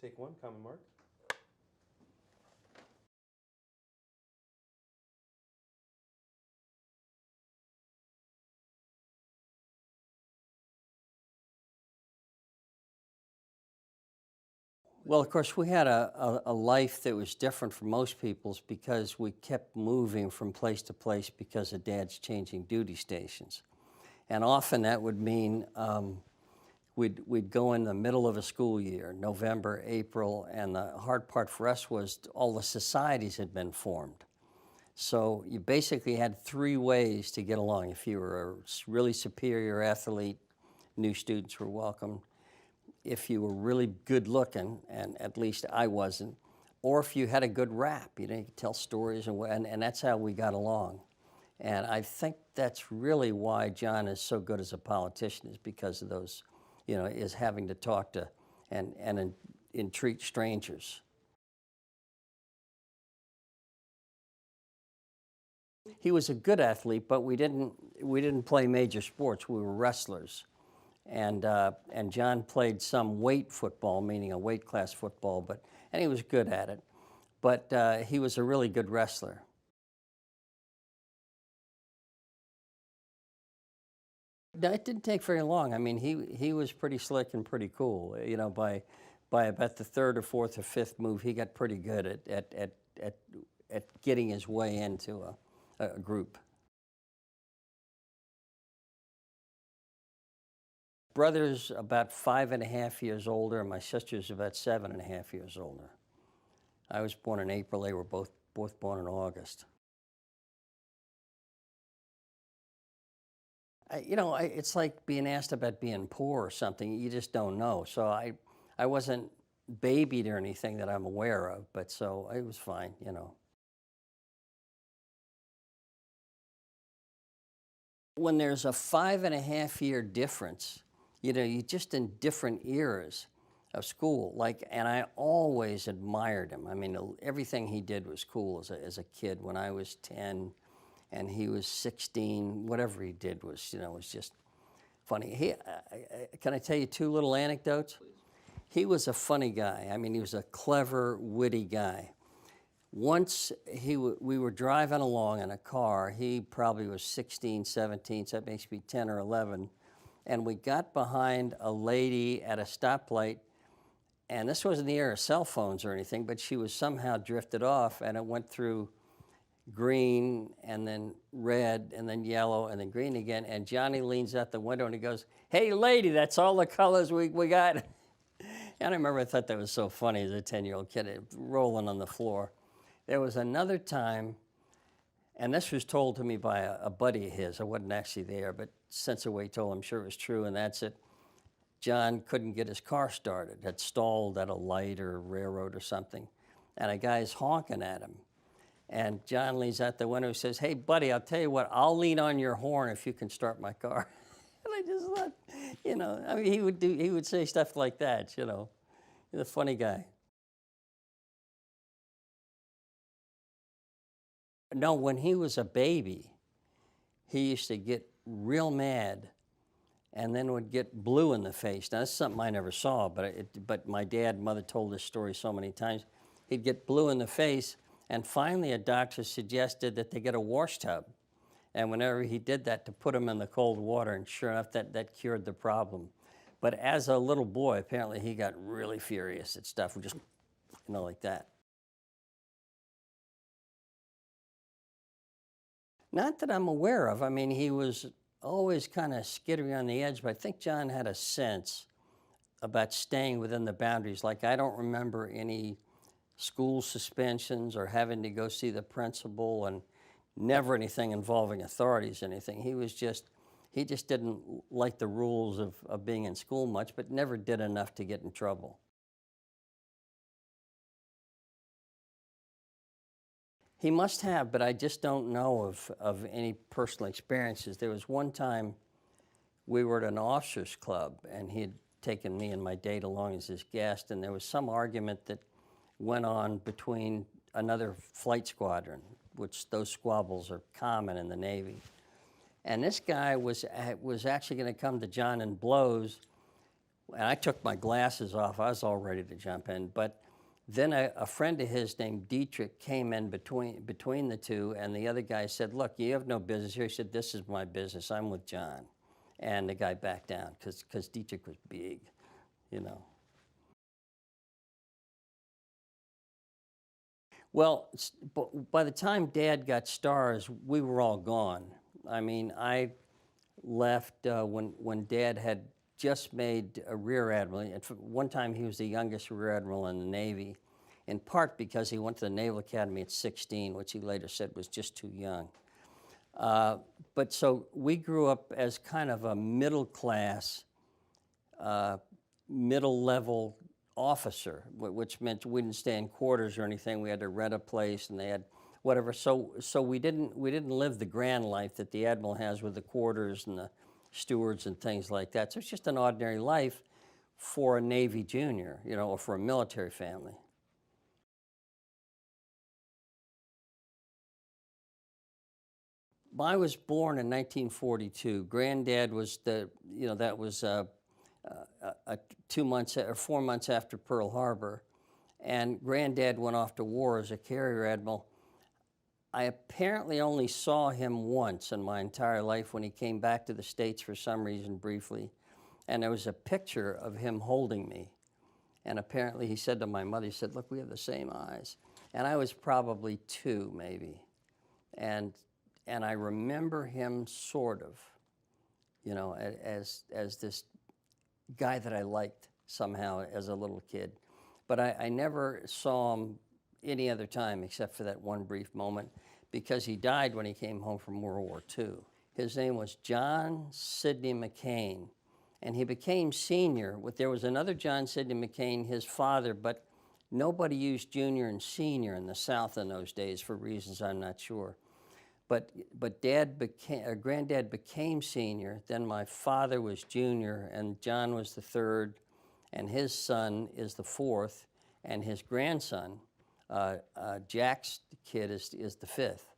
Take one, common mark. Well, of course, we had a life that was different from most people's because we kept moving from place to place because of Dad's changing duty stations. And often that would mean we'd go in the middle of a school year, November, April, and the hard part for us was all the societies had been formed. So you basically had 3 ways to get along. If you were a really superior athlete, new students were welcome. If you were really good looking, and at least I wasn't, or if you had a good rap, you know, you could tell stories, and that's how we got along. And I think that's really why John is so good as a politician, is because of those, you know, is having to talk to and entreat strangers. He was a good athlete, but we didn't play major sports. We were wrestlers. And John played some weight football, meaning a weight class football, and he was good at it. But he was a really good wrestler. No, it didn't take very long. I mean, he was pretty slick and pretty cool. You know, by about the 3rd or 4th or 5th move, he got pretty good at getting his way into a group. Brother's about 5.5 years older, and my sister's about 7.5 years older. I was born in April. They were both born in August. It's like being asked about being poor or something. You just don't know. So I wasn't babied or anything that I'm aware of, but so it was fine, you know. When there's a 5.5 year difference, you know, you're just in different eras of school. And I always admired him. I mean, everything he did was cool as a kid. When I was 10 and he was 16, whatever he did was, you know, was just funny. Can I tell you 2 little anecdotes? Please. He was a funny guy. I mean, he was a clever, witty guy. Once we were driving along in a car. He probably was 16, 17, so that makes me 10 or 11. And we got behind a lady at a stoplight, and this wasn't the era of cell phones or anything, but she was somehow drifted off, and it went through green, and then red, and then yellow, and then green again, and Johnny leans out the window and he goes, "Hey, lady, that's all the colors we got." And I remember I thought that was so funny as a 10-year-old kid, rolling on the floor. There was another time, and this was told to me by a buddy of his. I wasn't actually there, but since the way he told, I'm sure it was true, and that's it. John couldn't get his car started, had stalled at a light or a railroad or something, and a guy's honking at him. And John leans out the window and says, "Hey, buddy, I'll tell you what, I'll lean on your horn if you can start my car." And I just thought, you know, I mean, he would say stuff like that, you know. He's a funny guy. No, when he was a baby, he used to get real mad and then would get blue in the face. Now, that's something I never saw, but my dad and mother told this story so many times. He'd get blue in the face, and finally a doctor suggested that they get a wash tub. And whenever he did that, to put him in the cold water, and sure enough, that cured the problem. But as a little boy, apparently he got really furious at stuff, just, you know, like that. Not that I'm aware of. I mean, he was always kind of skittery on the edge, but I think John had a sense about staying within the boundaries. Like, I don't remember any school suspensions or having to go see the principal, and never anything involving authorities or anything. He just didn't like the rules of being in school much, but never did enough to get in trouble. He must have, but I just don't know of any personal experiences. There was one time we were at an officers' club, and he had taken me and my date along as his guest, and there was some argument that went on between another flight squadron, which those squabbles are common in the Navy. And this guy was actually going to come to John in blows, and I took my glasses off. I was all ready to jump in, but then a friend of his named Dietrich came in between the two, and the other guy said, "Look, you have no business here." He said, "This is my business. I'm with John." And the guy backed down because Dietrich was big, you know. Well, by the time Dad got stars, we were all gone. I mean, I left when Dad had just made a rear admiral. And one time he was the youngest rear admiral in the Navy, in part because he went to the Naval Academy at 16, which he later said was just too young. But so we grew up as kind of a middle class, middle level officer, which meant we didn't stay in quarters or anything. We had to rent a place, and they had whatever. So we didn't live the grand life that the admiral has with the quarters and the stewards and things like that. So it's just an ordinary life for a Navy junior, you know, or for a military family. I was born in 1942. Granddad was that was 2 months or 4 months after Pearl Harbor, and Granddad went off to war as a carrier admiral. I apparently only saw him once in my entire life when he came back to the States for some reason briefly, and there was a picture of him holding me. And apparently he said to my mother, he said, "Look, we have the same eyes." And I was probably 2 maybe. And I remember him sort of, you know, as this guy that I liked somehow as a little kid. But I never saw him any other time except for that one brief moment, because he died when he came home from World War II. His name was John Sidney McCain, and he became senior. There was another John Sidney McCain, his father, but nobody used junior and senior in the South in those days for reasons I'm not sure. But Granddad became senior, then my father was junior, and John was the 3rd, and his son is the 4th, and his grandson, Jack's kid, is the 5th.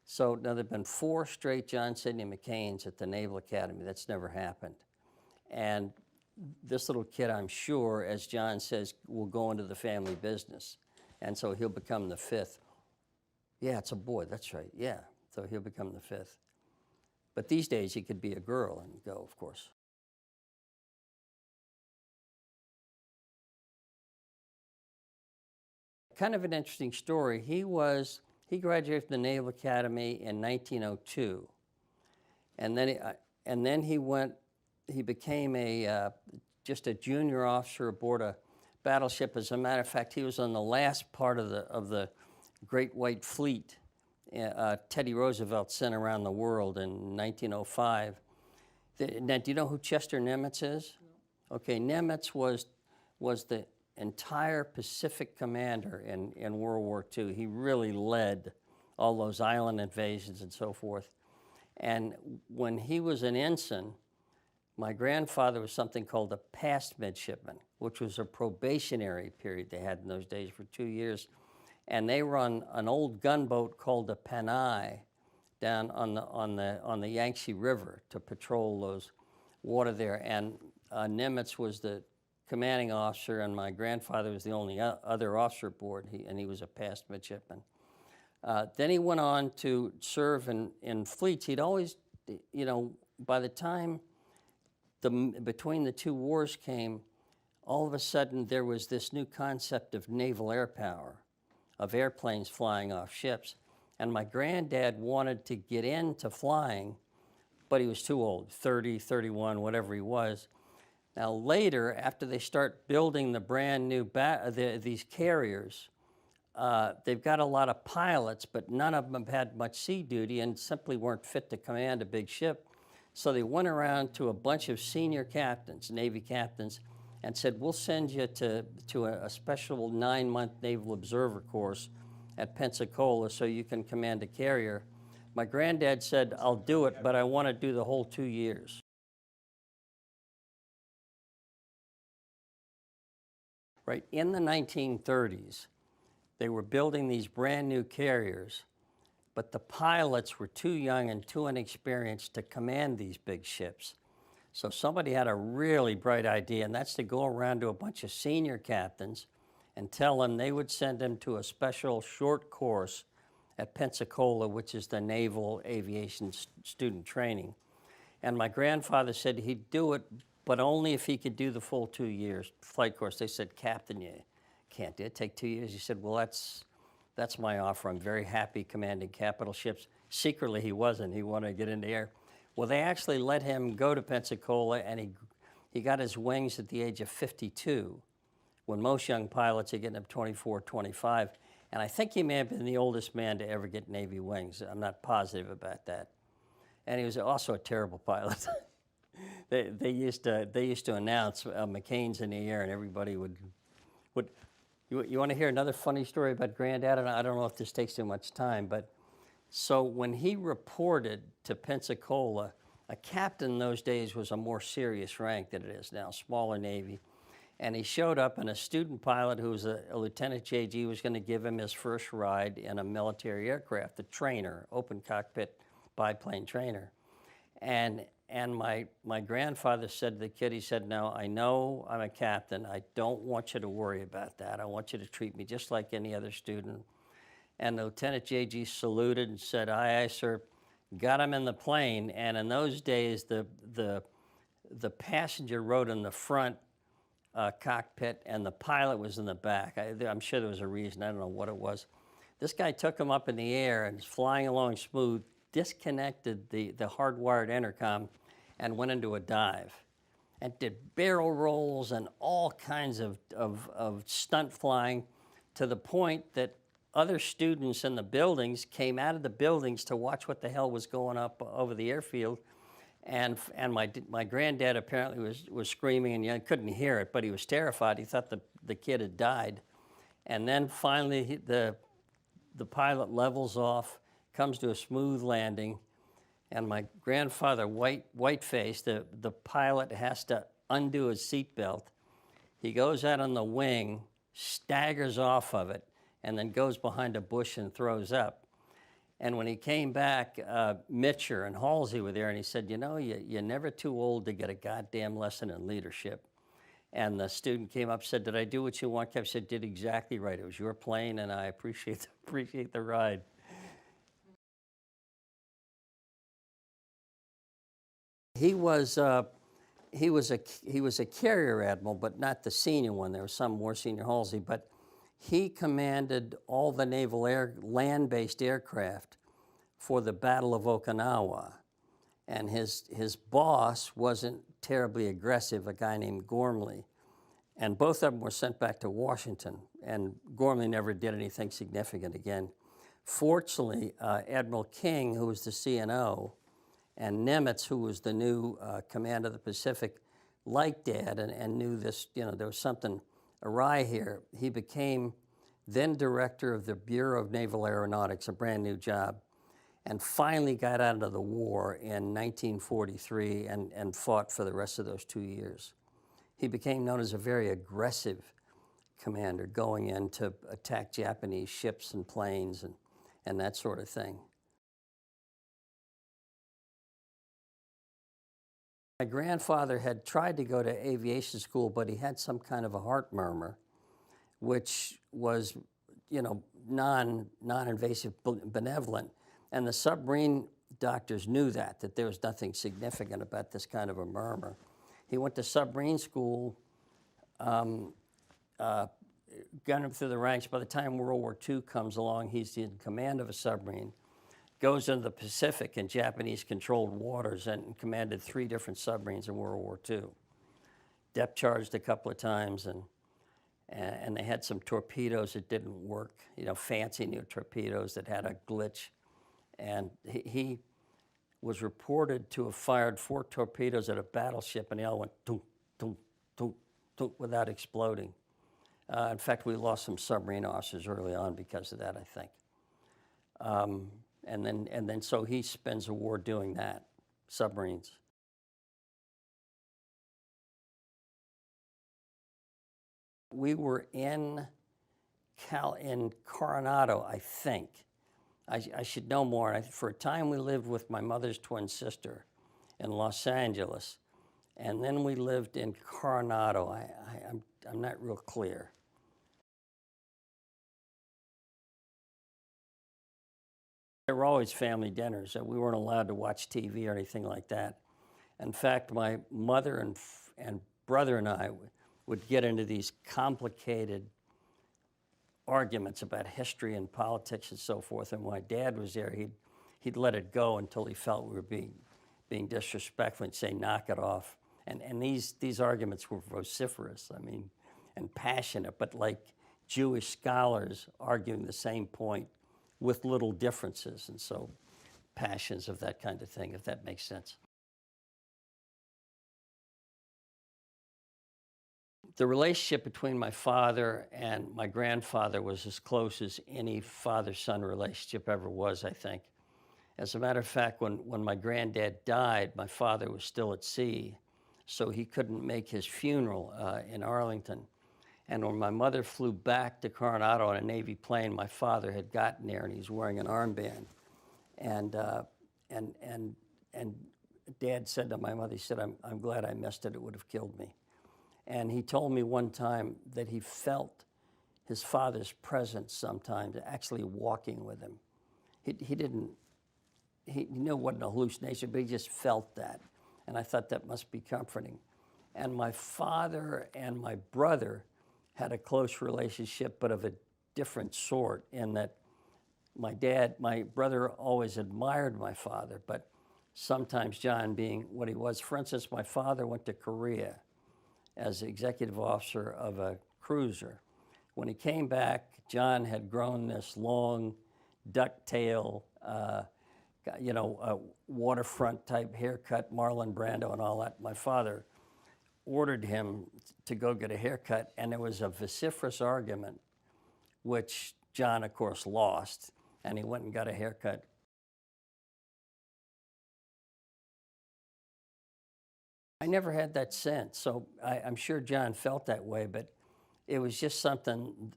So now there have been 4 straight John Sidney McCains at the Naval Academy. That's never happened. And this little kid, I'm sure, as John says, will go into the family business. And so he'll become the 5th. Yeah, it's a boy, that's right, yeah. So he'll become the 5th. But these days he could be a girl and go, of course. Kind of an interesting story. He graduated from the Naval Academy in 1902, and then he became just a junior officer aboard a battleship. As a matter of fact, he was on the last part of the Great White Fleet Teddy Roosevelt sent around the world in 1905. Now, do you know who Chester Nimitz is? No. Okay, Nimitz was the entire Pacific commander in World War II. He really led all those island invasions and so forth. And when he was an ensign, my grandfather was something called a passed midshipman, which was a probationary period they had in those days for 2 years. And they were on an old gunboat called the Panay down on the Yangtze River to patrol those water there. And Nimitz was the commanding officer, and my grandfather was the only other officer aboard, and he was a passed midshipman. Then he went on to serve in fleets. He'd always, you know, by the time between the 2 wars came, all of a sudden there was this new concept of naval air power, of airplanes flying off ships. And my granddad wanted to get into flying, but he was too old, 30, 31, whatever he was. Now later, after they start building the brand new, these carriers, they've got a lot of pilots, but none of them had much sea duty and simply weren't fit to command a big ship. So they went around to a bunch of senior captains, Navy captains, and said, "We'll send you to a special 9-month naval observer course at Pensacola so you can command a carrier." My granddad said, "I'll do it, but I want to do the whole 2 years." Right, in the 1930s, they were building these brand new carriers, but the pilots were too young and too inexperienced to command these big ships. So somebody had a really bright idea, and that's to go around to a bunch of senior captains and tell them they would send them to a special short course at Pensacola, which is the Naval Aviation Student Training. And my grandfather said he'd do it, but only if he could do the full 2 years flight course. They said, Captain, you can't do it. Take 2 years. He said, well, that's my offer. I'm very happy commanding capital ships. Secretly, he wasn't. He wanted to get into the air. Well, they actually let him go to Pensacola, and he got his wings at the age of 52, when most young pilots are getting up 24, 25. And I think he may have been the oldest man to ever get Navy wings. I'm not positive about that. And he was also a terrible pilot. they used to announce McCain's in the air, and everybody would. You want to hear another funny story about Granddad? I don't know if this takes too much time, but so when he reported to Pensacola, a captain in those days was a more serious rank than it is now, smaller Navy. And he showed up, and a student pilot who was a Lieutenant JG was going to give him his first ride in a military aircraft, a trainer, open cockpit biplane trainer. And my grandfather said to the kid, he said, no, I know I'm a captain. I don't want you to worry about that. I want you to treat me just like any other student. And Lieutenant JG saluted and said, aye, aye, sir. Got him in the plane. And in those days, the passenger rode in the front cockpit, and the pilot was in the back. I'm sure there was a reason. I don't know what it was. This guy took him up in the air and was flying along smooth, disconnected the hardwired intercom, and went into a dive, and did barrel rolls and all kinds of stunt flying, to the point that other students in the buildings came out of the buildings to watch what the hell was going up over the airfield. And my granddad apparently was screaming, and you couldn't hear it, but he was terrified. He thought the kid had died. And then finally the pilot levels off, comes to a smooth landing, and my grandfather, white-faced, the pilot has to undo his seatbelt. He goes out on the wing, staggers off of it, and then goes behind a bush and throws up. And when he came back, Mitcher and Halsey were there, and he said, you know, you're never too old to get a goddamn lesson in leadership. And the student came up and said, did I do what you want? I said, did exactly right. It was your plane, and I appreciate the ride. He was a carrier admiral, but not the senior one. There was some more senior, Halsey, but he commanded all the naval land-based aircraft for the Battle of Okinawa. And his boss wasn't terribly aggressive, a guy named Gormley. And both of them were sent back to Washington, and Gormley never did anything significant again. Fortunately, Admiral King, who was the CNO, and Nimitz, who was the new commander of the Pacific, liked Dad and knew this, you know, there was something awry here. He became then director of the Bureau of Naval Aeronautics, a brand new job, and finally got out of the war in 1943 and fought for the rest of those 2 years. He became known as a very aggressive commander, going in to attack Japanese ships and planes and that sort of thing. My grandfather had tried to go to aviation school, but he had some kind of a heart murmur, which was, you know, non-invasive, benevolent. And the submarine doctors knew that there was nothing significant about this kind of a murmur. He went to submarine school, got him through the ranks. By the time World War II comes along, he's in command of a submarine, goes into the Pacific and Japanese-controlled waters and commanded 3 different submarines in World War II. Depth charged a couple of times, and they had some torpedoes that didn't work, you know, fancy new torpedoes that had a glitch. And he was reported to have fired 4 torpedoes at a battleship, and they all went toom, toom, toom, toom, without exploding. In fact, we lost some submarine officers early on because of that, I think. And then so he spends a war doing that, submarines. We were in Coronado, I think. I should know more. For a time, we lived with my mother's twin sister in Los Angeles. and then we lived in Coronado. I'm not real clear. There were always family dinners, and we weren't allowed to watch TV or anything like that. In fact, my mother and brother and I would get into these complicated arguments about history and politics and so forth. And when my dad was there, he'd let it go until he felt we were being disrespectful and say, knock it off. And these arguments were vociferous, I mean, and passionate, but like Jewish scholars arguing the same point with little differences, and so passions of that kind of thing, if that makes sense. The relationship between my father and my grandfather was as close as any father-son relationship ever was, I think. As a matter of fact, when my granddad died, my father was still at sea, so he couldn't make his funeral in Arlington. And when my mother flew back to Coronado on a Navy plane, my father had gotten there and he was wearing an armband. And Dad said to my mother, he said, I'm glad I missed it, it would have killed me. And he told me one time that he felt his father's presence sometimes, actually walking with him. He knew it wasn't a hallucination, but he just felt that. And I thought that must be comforting. And my father and my brother had a close relationship, but of a different sort, in that my brother always admired my father, but sometimes John being what he was. For instance, my father went to Korea as executive officer of a cruiser. When he came back, John had grown this long ducktail, waterfront type haircut, Marlon Brando and all that. My father ordered him to go get a haircut, and there was a vociferous argument, which John, of course, lost, and he went and got a haircut. I never had that sense, so I'm sure John felt that way, but it was just something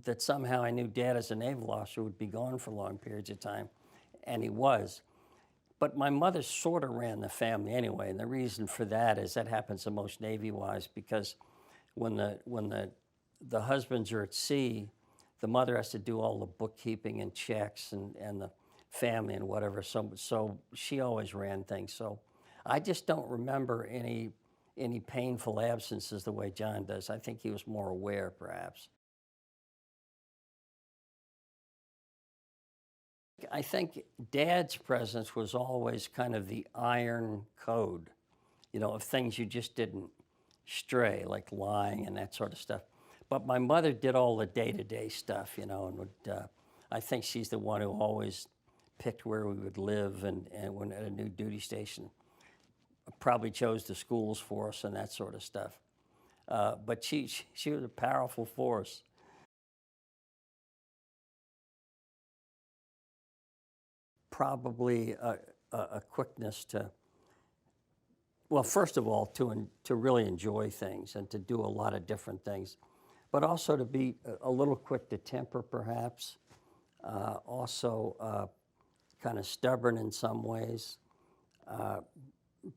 that somehow I knew Dad, as a naval officer, would be gone for long periods of time, and he was. But my mother sort of ran the family anyway, and the reason for that is that happens to most Navy wives, because when the husbands are at sea, the mother has to do all the bookkeeping and checks and the family and whatever. So she always ran things. So I just don't remember any painful absences the way John does. I think he was more aware, perhaps. I think Dad's presence was always kind of the iron code, of things you just didn't stray, like lying and that sort of stuff. But my mother did all the day-to-day stuff, and I think she's the one who always picked where we would live and when at a new duty station. Probably chose the schools for us and that sort of stuff. But she was a powerful force. Probably a quickness to, well, first of all, to really enjoy things and to do a lot of different things, but also to be a little quick to temper, perhaps. Also kind of stubborn in some ways.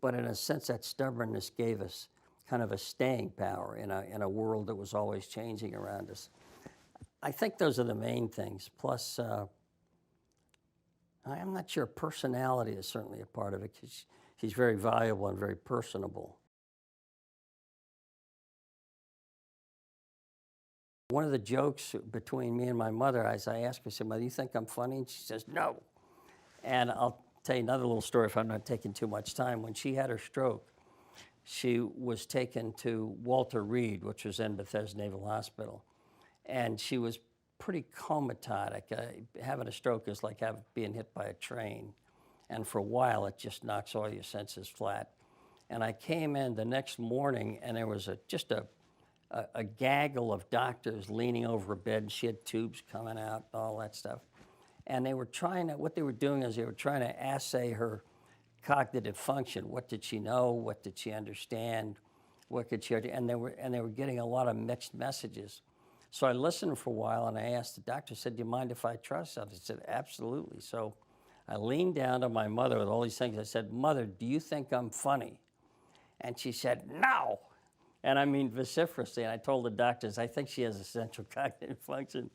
But in a sense, that stubbornness gave us kind of a staying power in a world that was always changing around us. I think those are the main things. Plus, I'm not sure, personality is certainly a part of it, because she's very valuable and very personable. One of the jokes between me and my mother, as I asked her, I said, Mother, you think I'm funny? And she says, no. And I'll tell you another little story if I'm not taking too much time. When she had her stroke, she was taken to Walter Reed, which was in Bethesda Naval Hospital, and she was pretty comatose. Having a stroke is like being hit by a train, and for a while it just knocks all your senses flat. And I came in the next morning, and there was just a gaggle of doctors leaning over a bed, and she had tubes coming out, all that stuff. And they were what they were doing is they were trying to assay her cognitive function. What did she know? What did she understand? What could she, and they were getting a lot of mixed messages. So I listened for a while, and I asked the doctor, said, do you mind if I try something? He said, absolutely. So I leaned down to my mother with all these things. I said, Mother, do you think I'm funny? And she said, no. And I mean vociferously. And I told the doctors, I think she has essential cognitive function.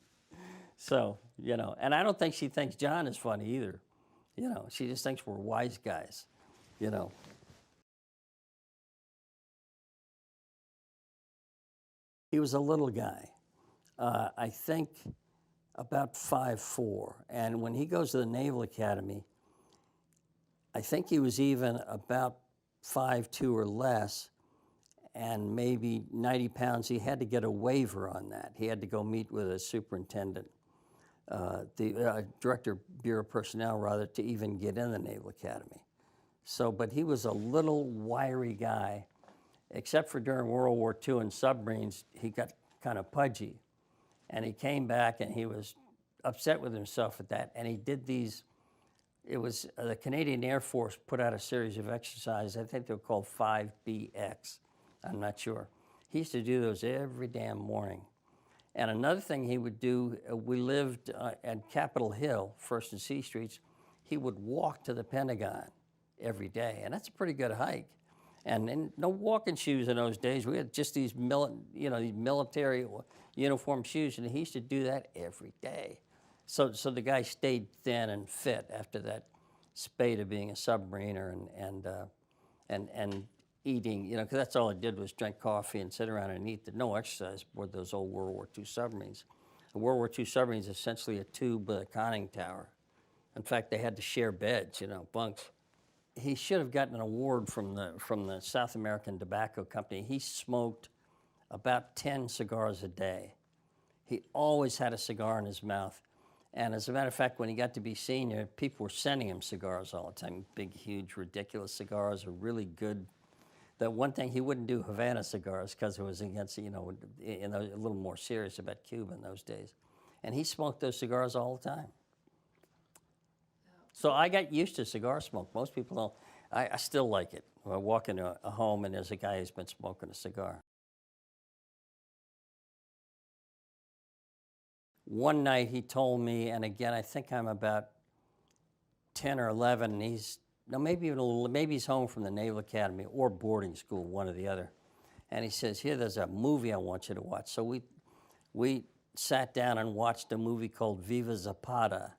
So, you know, and I don't think she thinks John is funny either. You know, she just thinks we're wise guys, you know. He was a little guy, I think about 5'4". And when he goes to the Naval Academy, I think he was even about 5'2" or less, and maybe 90 pounds. He had to get a waiver on that. He had to go meet with a superintendent, the director of Bureau of Personnel, rather, to even get in the Naval Academy. So, but he was a little wiry guy, except for during World War II and submarines, he got kind of pudgy. And he came back and he was upset with himself at that. And he did these, it was the Canadian Air Force put out a series of exercises. I think they were called 5BX. I'm not sure. He used to do those every damn morning. And another thing he would do, we lived at Capitol Hill, First and C Streets. He would walk to the Pentagon every day, and that's a pretty good hike. And no walking shoes in those days. We had just these, these military uniform shoes, and he used to do that every day. So the guy stayed thin and fit after that spate of being a submariner and eating, because that's all it did was drink coffee and sit around and eat. No exercise aboard those old World War II submarines. The World War II submarine is essentially a tube with a conning tower. In fact, they had to share beds, bunks. He should have gotten an award from the South American Tobacco Company. He smoked about 10 cigars a day. He always had a cigar in his mouth. And as a matter of fact, when he got to be senior, people were sending him cigars all the time. Big, huge, ridiculous cigars, are really good. The one thing, he wouldn't do Havana cigars because it was against, a little more serious about Cuba in those days. And he smoked those cigars all the time. So I got used to cigar smoke. Most people don't. I still like it. I walk into a home and there's a guy who's been smoking a cigar. One night he told me, and again, I think I'm about 10 or 11, and maybe even a little, maybe he's home from the Naval Academy or boarding school, one or the other. And he says, here, there's a movie I want you to watch. So we sat down and watched a movie called Viva Zapata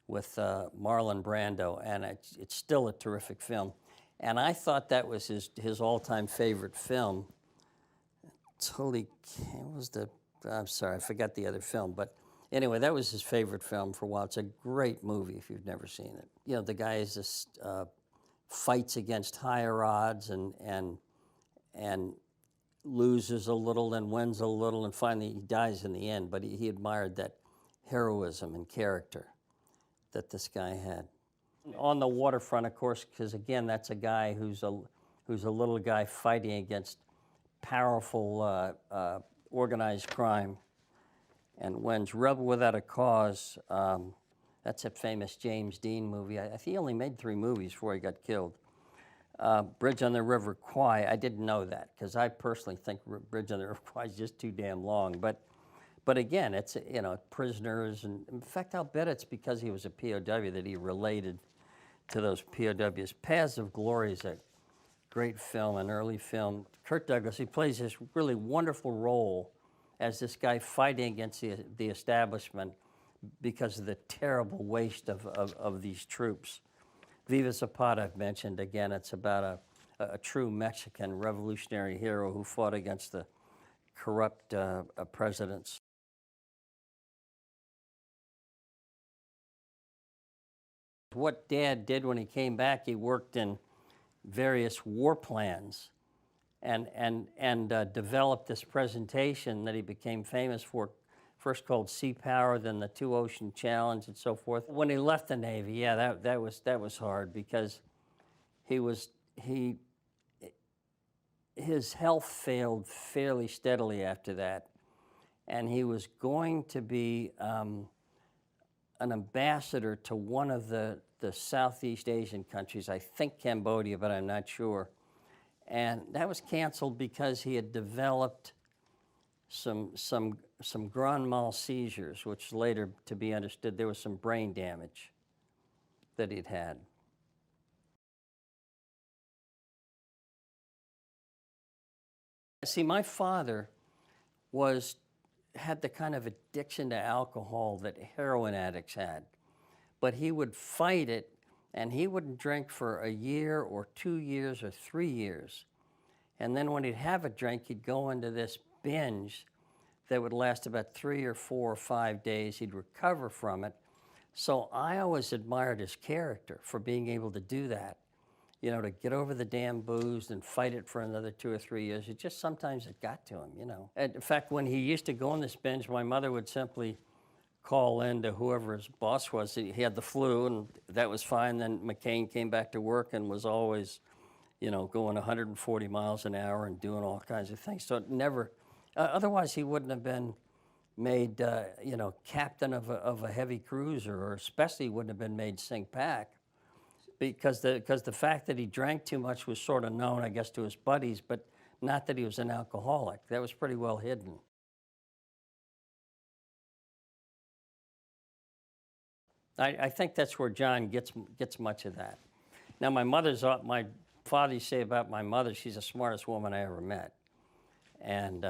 with Marlon Brando, and it's still a terrific film. And I thought that was his all-time favorite film. I'm sorry, I forgot the other film, but anyway, that was his favorite film for a while. It's a great movie if you've never seen it. The guy is just fights against higher odds and loses a little, then wins a little, and finally he dies in the end. But he admired that heroism and character that this guy had. On the waterfront, of course, because again, that's a guy who's a little guy fighting against powerful organized crime, and wins. Rebel Without a Cause, that's a famous James Dean movie. I think he only made 3 movies before he got killed. Bridge on the River Kwai, I didn't know that, because I personally think Bridge on the River Kwai is just too damn long. But again, it's, prisoners, and in fact, I'll bet it's because he was a POW that he related to those POWs. Paths of Glory is a great film, an early film. Kirk Douglas, he plays this really wonderful role as this guy fighting against the establishment because of the terrible waste of these troops. Viva Zapata, I've mentioned. Again, it's about a true Mexican revolutionary hero who fought against the corrupt presidents. What Dad did when he came back, he worked in various war plans and developed this presentation that he became famous for, first called Sea Power, then the Two Ocean Challenge, and so forth. When he left the Navy, yeah, that was hard, because his health failed fairly steadily after that, and he was going to be an ambassador to one of the Southeast Asian countries, I think Cambodia, but I'm not sure. And that was canceled because he had developed some grand mal seizures, which later, to be understood, there was some brain damage that he'd had. See, my father had the kind of addiction to alcohol that heroin addicts had, but he would fight it, and he wouldn't drink for a year or 2 years or 3 years. And then when he'd have a drink, he'd go into this binge that would last about 3 or 4 or 5 days. He'd recover from it. So I always admired his character for being able to do that, you know, to get over the damn booze and fight it for another 2 or 3 years. It just sometimes it got to him, you know. And in fact, when he used to go on this binge, my mother would simply call in to whoever his boss was. He had the flu, and that was fine. Then McCain came back to work and was always, you know, going 140 miles an hour and doing all kinds of things. So it never, otherwise he wouldn't have been made, you know, captain of a heavy cruiser, or especially wouldn't have been made sink pack, because the fact that he drank too much was sort of known, I guess, to his buddies, but not that he was an alcoholic. That was pretty well hidden. I think that's where John gets much of that. Now, my father used to say about my mother, she's the smartest woman I ever met, and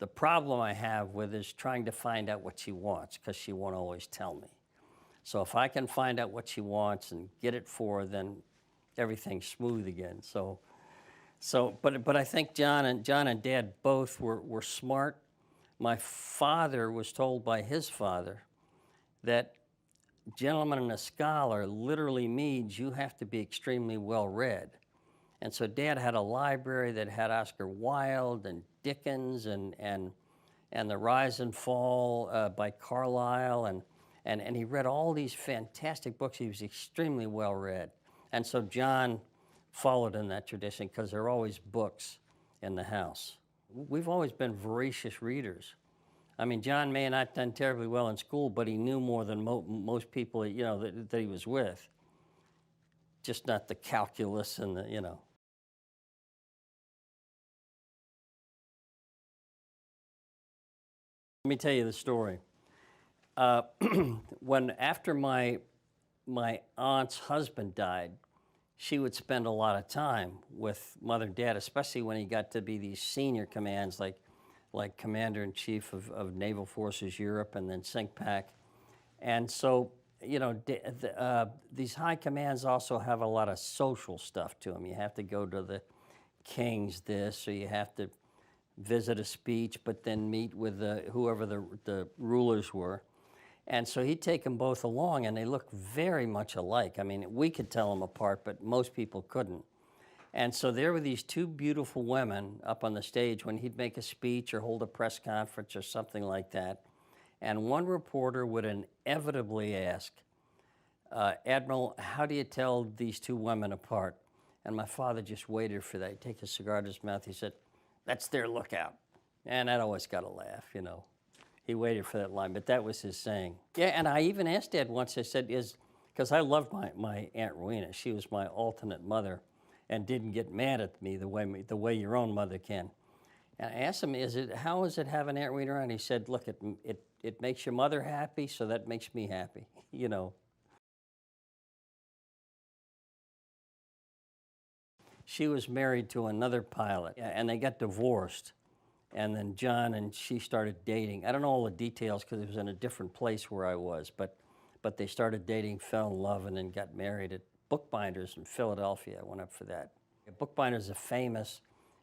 the problem I have with is trying to find out what she wants, because she won't always tell me. So if I can find out what she wants and get it for her, then everything's smooth again. But I think John and Dad both were smart. My father was told by his father that gentleman and a scholar literally means you have to be extremely well read. And so Dad had a library that had Oscar Wilde and Dickens and The Rise and Fall by Carlyle, and he read all these fantastic books. He was extremely well read. And so John followed in that tradition, because there are always books in the house. We've always been voracious readers. I mean, John may have not done terribly well in school, but he knew more than most people, you know, that he was with. Just not the calculus and the, you know. Let me tell you the story. After my aunt's husband died, she would spend a lot of time with Mother and Dad, especially when he got to be these senior commands, like Commander-in-Chief of Naval Forces Europe and then CINCPAC. And so, you know, these high commands also have a lot of social stuff to them. You have to go to the king's this, or you have to visit a speech, but then meet with whoever the rulers were. And so he'd take them both along, and they look very much alike. I mean, we could tell them apart, but most people couldn't. And so there were these two beautiful women up on the stage when he'd make a speech or hold a press conference or something like that. And one reporter would inevitably ask, Admiral, how do you tell these two women apart? And my father just waited for that. He'd take a cigar to his mouth. He said, that's their lookout. And that always got a laugh, you know. He waited for that line, but that was his saying. Yeah, and I even asked Dad once, I said, because I loved my Aunt Rowena. She was my alternate mother and didn't get mad at me the way your own mother can. And I asked him, how is it having Aunt Rowena around? He said, look, it makes your mother happy, so that makes me happy, you know. She was married to another pilot, and they got divorced. And then John and she started dating. I don't know all the details because it was in a different place where I was, but they started dating, fell in love, and then got married at Bookbinders in Philadelphia. I went up for that. Bookbinders is a famous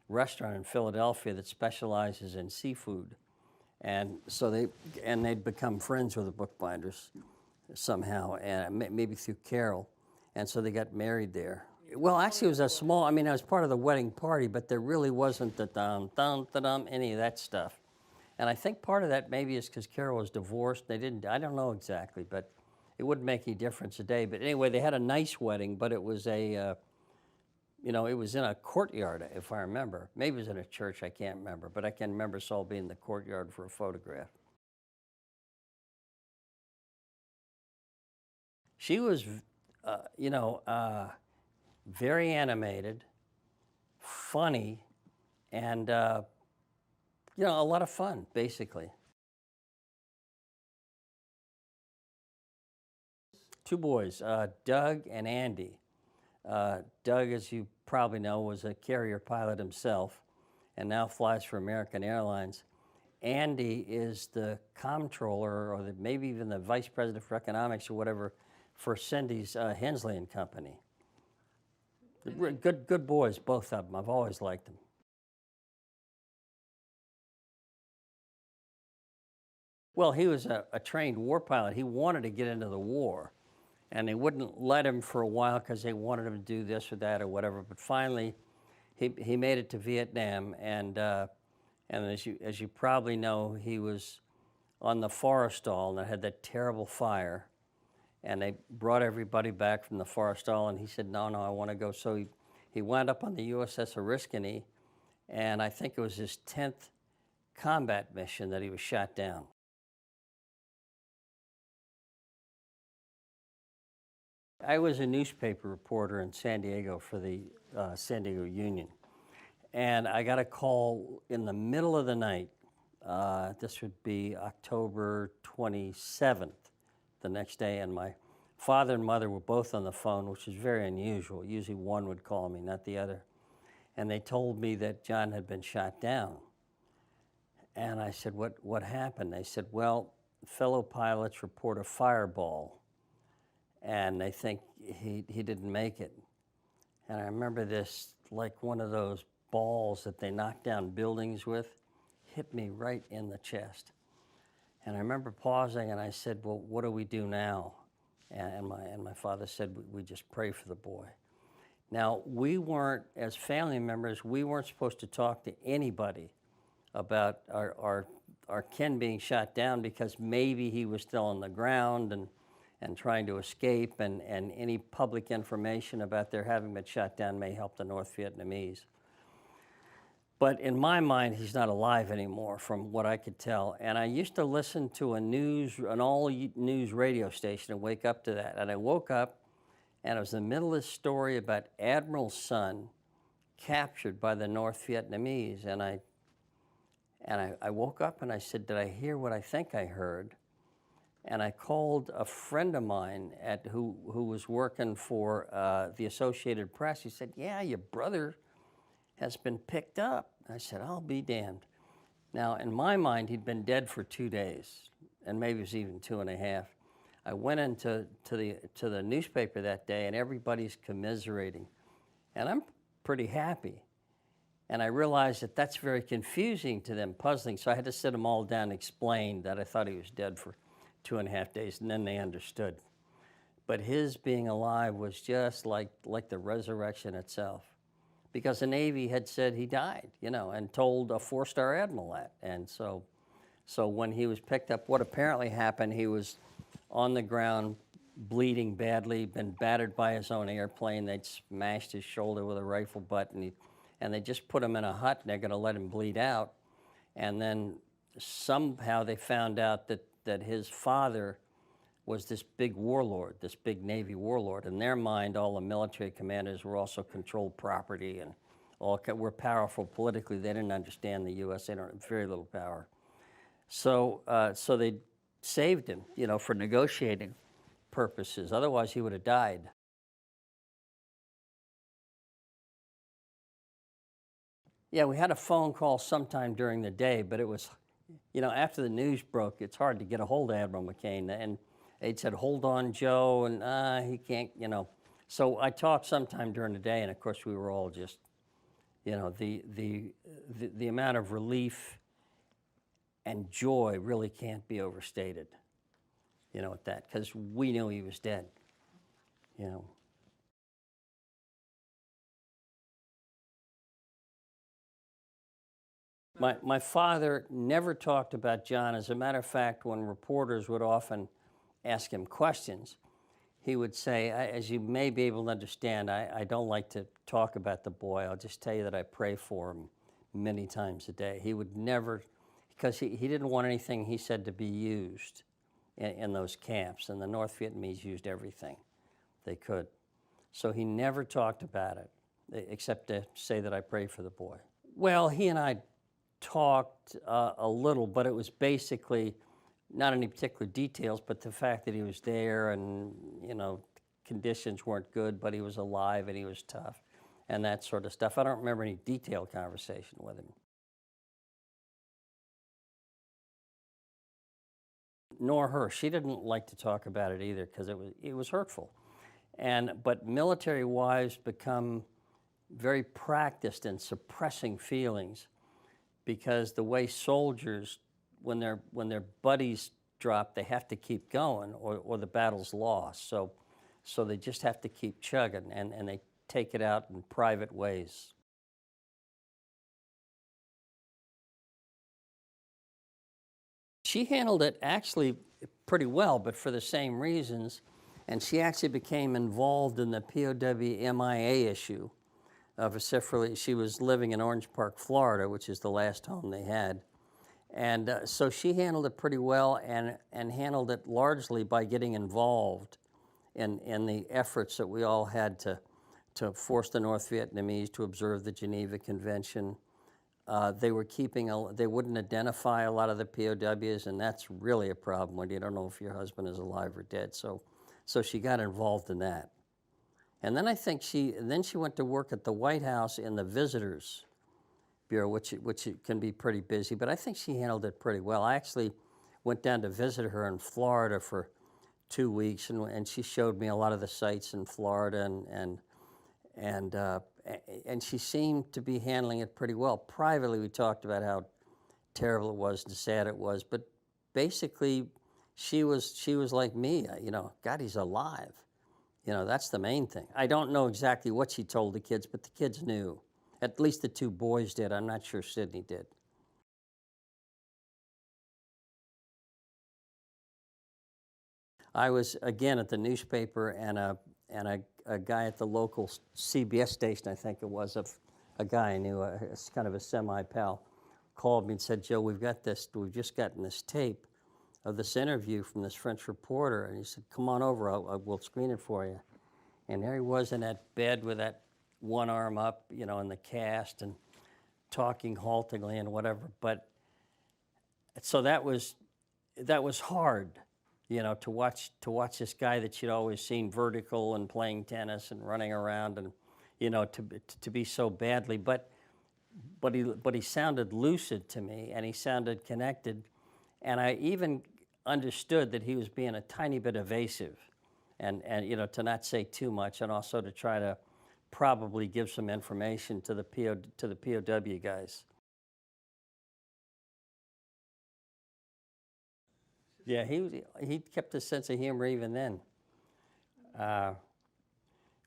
restaurant in Philadelphia that specializes in seafood. And so they'd become friends with the Bookbinders somehow, and maybe through Carol. And so they got married there. Well, actually, it was I was part of the wedding party, but there really wasn't the dum, any of that stuff. And I think part of that maybe is because Carol was divorced. I don't know exactly, but it wouldn't make any difference today. But anyway, they had a nice wedding, but it was it was in a courtyard, if I remember. Maybe it was in a church, I can't remember. But I can remember us all being in the courtyard for a photograph. She was, very animated, funny, and, a lot of fun, basically. Two boys, Doug and Andy. Doug, as you probably know, was a carrier pilot himself and now flies for American Airlines. Andy is the comptroller, or maybe even the vice president for economics or whatever, for Cindy's Hensley and Company. Good boys, both of them. I've always liked them. Well, he was a trained war pilot. He wanted to get into the war, and they wouldn't let him for a while because they wanted him to do this or that or whatever. But finally, he made it to Vietnam, and as you probably know, he was on the Forrestal, and it had that terrible fire, and they brought everybody back from the Forrestal, and he said, no, I want to go. So he wound up on the USS Oriskany, and I think it was his 10th combat mission that he was shot down. I was a newspaper reporter in San Diego for the San Diego Union, and I got a call in the middle of the night. This would be October 27th, the next day, and my father and mother were both on the phone, which is very unusual. Usually one would call me, not the other. And they told me that John had been shot down. And I said, what happened? They said, well, fellow pilots report a fireball, and they think he didn't make it. And I remember this like one of those balls that they knock down buildings with, hit me right in the chest. And I remember pausing, and I said, well, what do we do now? And my father said, we just pray for the boy. Now, we weren't, as family members, we weren't supposed to talk to anybody about our Ken being shot down, because maybe he was still on the ground and trying to escape, and any public information about their having been shot down may help the North Vietnamese. But in my mind, he's not alive anymore, from what I could tell. And I used to listen to an all-news radio station and wake up to that. And I woke up, and it was in the middle of this story about Admiral's son captured by the North Vietnamese. And I woke up and I said, did I hear what I think I heard? And I called a friend of mine who was working for the Associated Press. He said, yeah, your brother has been picked up. I said, I'll be damned. Now, in my mind, he'd been dead for 2 days, and maybe it was even 2.5. I went into the newspaper that day, and everybody's commiserating. And I'm pretty happy. And I realized that that's very confusing to them, puzzling. So I had to sit them all down and explain that I thought he was dead for 2.5 days, and then they understood. But his being alive was just like the resurrection itself, because the Navy had said he died, and told a 4-star admiral that. And so when he was picked up, what apparently happened, he was on the ground, bleeding badly, been battered by his own airplane. They'd smashed his shoulder with a rifle butt, and they just put him in a hut, and they're going to let him bleed out. And then somehow they found out that his father was this big warlord, this big Navy warlord. In their mind, all the military commanders were also controlled property and were powerful politically. They didn't understand the U.S. They had very little power. So they saved him, for negotiating purposes. Otherwise, he would have died. Yeah, we had a phone call sometime during the day, but it was, after the news broke, it's hard to get a hold of Admiral McCain. And they'd said, hold on, Joe, and he can't, So I talked sometime during the day, and of course we were all just, the amount of relief and joy really can't be overstated, at that, because we knew he was dead, My father never talked about John. As a matter of fact, when reporters would often ask him questions, he would say, as you may be able to understand, I don't like to talk about the boy. I'll just tell you that I pray for him many times a day. He would never, because he didn't want anything, he said, to be used in those camps. And the North Vietnamese used everything they could. So he never talked about it, except to say that I pray for the boy. Well, he and I talked a little, but it was basically not any particular details, but the fact that he was there and, conditions weren't good, but he was alive and he was tough and that sort of stuff. I don't remember any detailed conversation with him. Nor her. She didn't like to talk about it either because it was hurtful. But military wives become very practiced in suppressing feelings because the way soldiers, when their buddies drop, they have to keep going or the battle's lost. So they just have to keep chugging and they take it out in private ways. She handled it actually pretty well, but for the same reasons. And she actually became involved in the POW MIA issue vociferously. She was living in Orange Park, Florida, which is the last home they had. And so she handled it pretty well and handled it largely by getting involved in the efforts that we all had to force the North Vietnamese to observe the Geneva Convention. They wouldn't identify a lot of the POWs, and that's really a problem when you don't know if your husband is alive or dead. So she got involved in that. And then I think she went to work at the White House in the Visitors Bureau, which can be pretty busy, but I think she handled it pretty well. I actually went down to visit her in Florida for 2 weeks, and she showed me a lot of the sites in Florida, and she seemed to be handling it pretty well. Privately, we talked about how terrible it was and sad it was, but basically, she was like me. God, he's alive. That's the main thing. I don't know exactly what she told the kids, but the kids knew. At least the two boys did. I'm not sure Sydney did. I was, again, at the newspaper, and a guy at the local CBS station, I think it was, a guy I knew, it's kind of a semi-pal, called me and said, Joe, we've just gotten this tape of this interview from this French reporter, and he said, come on over, we'll screen it for you. And there he was in that bed with that one arm up, in the cast, and talking haltingly and whatever. But so that was hard, to watch this guy that you'd always seen vertical and playing tennis and running around, and to be so badly. But he sounded lucid to me, and he sounded connected, and I even understood that he was being a tiny bit evasive, and to not say too much, and also to try to probably give some information to the POW guys. Yeah, he kept a sense of humor even then.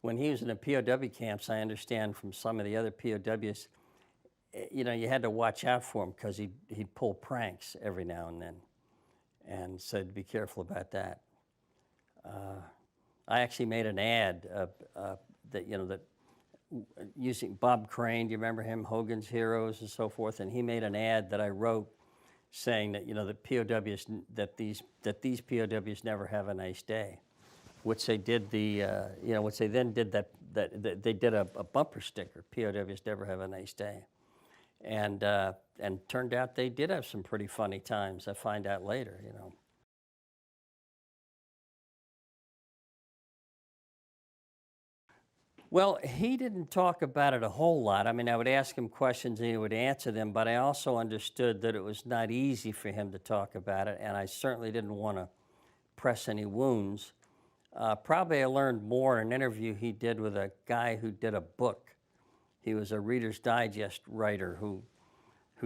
When he was in the POW camps, I understand from some of the other POWs, you had to watch out for him because he'd pull pranks every now and then, and said be careful about that. I actually made an ad that using Bob Crane, do you remember him, Hogan's Heroes and so forth, and he made an ad that I wrote saying that the POWs, that these POWs never have a nice day, which they did which they then did that they did a bumper sticker, POWs never have a nice day, and turned out they did have some pretty funny times. I find out later, Well, he didn't talk about it a whole lot. I mean, I would ask him questions and he would answer them, but I also understood that it was not easy for him to talk about it, and I certainly didn't want to press any wounds. Probably I learned more in an interview he did with a guy who did a book. He was a Reader's Digest writer who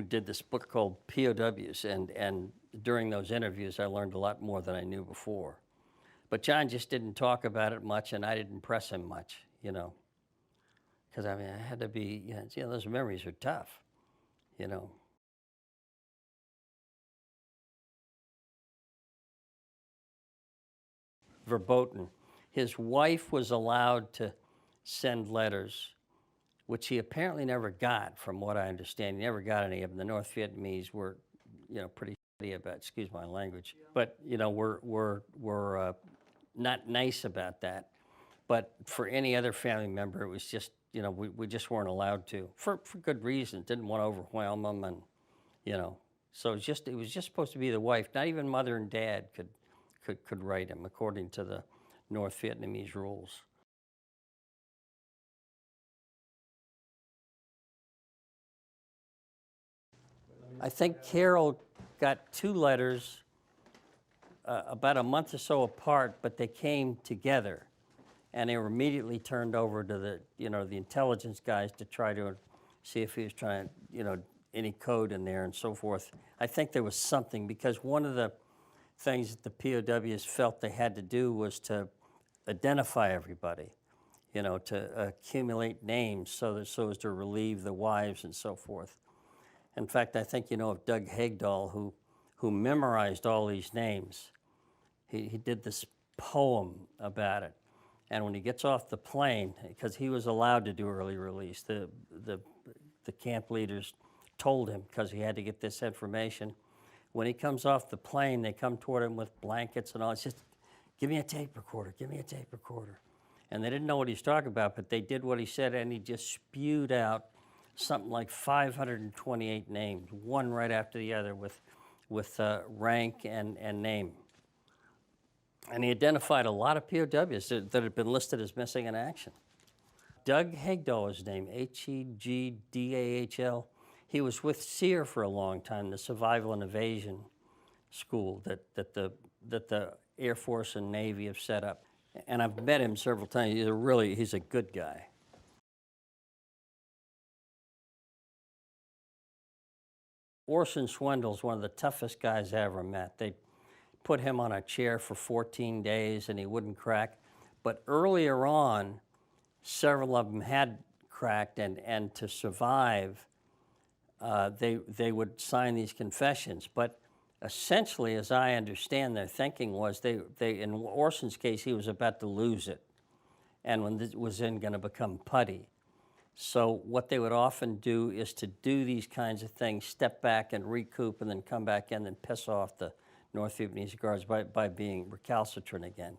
did this book called POWs, and during those interviews I learned a lot more than I knew before. But John just didn't talk about it much, and I didn't press him much, because I had to be, those memories are tough, Verboten. His wife was allowed to send letters, which he apparently never got, from what I understand. He never got any of them. The North Vietnamese were, pretty shitty about, excuse my language, but, were not nice about that. But for any other family member, it was just, we just weren't allowed to, for good reasons. Didn't want to overwhelm them, and, so it was just supposed to be the wife. Not even mother and dad could write him, according to the North Vietnamese rules. I think Carol got 2 letters about a month or so apart, but they came together, and they were immediately turned over to the intelligence guys to try to see if he was trying, any code in there and so forth. I think there was something, because one of the things that the POWs felt they had to do was to identify everybody, to accumulate names so as to relieve the wives and so forth. In fact, I think of Doug Hagdahl, who memorized all these names. He did this poem about it. And when he gets off the plane, because he was allowed to do early release, the camp leaders told him, because he had to get this information. When he comes off the plane, they come toward him with blankets and all. It's just, give me a tape recorder, give me a tape recorder. And they didn't know what he was talking about, but they did what he said, and he just spewed out something like 528 names, one right after the other, with rank and name. And he identified a lot of POWs that had been listed as missing in action. Doug Hagdahl was his name, Hegdahl. He was with SEER for a long time, the Survival and Evasion School that the Air Force and Navy have set up. And I've met him several times. He's a good guy. Orson Swindle's one of the toughest guys I ever met. They put him on a chair for 14 days and he wouldn't crack. But earlier on, several of them had cracked, and to survive, they would sign these confessions. But essentially, as I understand their thinking was, they in Orson's case, he was about to lose it, and when this was going to become putty. So what they would often do is to do these kinds of things, step back and recoup, and then come back in and piss off the North Vietnamese guards by being recalcitrant again.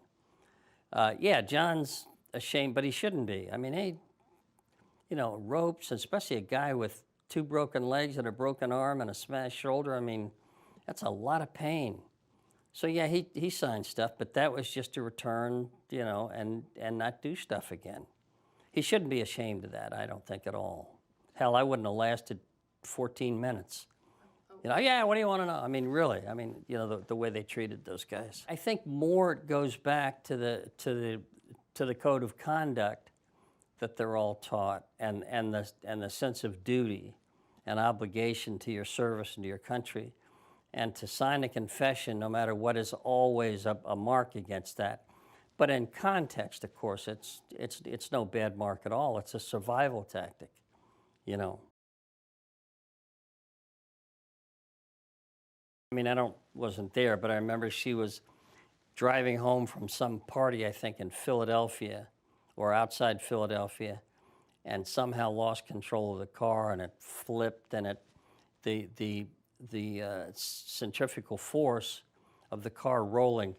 Yeah, John's ashamed, but he shouldn't be. I mean, ropes, especially a guy with 2 broken legs and a broken arm and a smashed shoulder, I mean, that's a lot of pain. So yeah, he signed stuff, but that was just to return, and not do stuff again. He shouldn't be ashamed of that, I don't think at all. Hell, I wouldn't have lasted 14 minutes. Yeah, what do you want to know? I mean, really, the way they treated those guys. I think more it goes back to the code of conduct that they're all taught, and the sense of duty and obligation to your service and to your country, and to sign a confession, no matter what, is always a mark against that. But in context, of course, it's no bad mark at all. It's a survival tactic, I mean, wasn't there, but I remember she was driving home from some party, I think, in Philadelphia or outside Philadelphia, and somehow lost control of the car, and it flipped, and the centrifugal force of the car rolling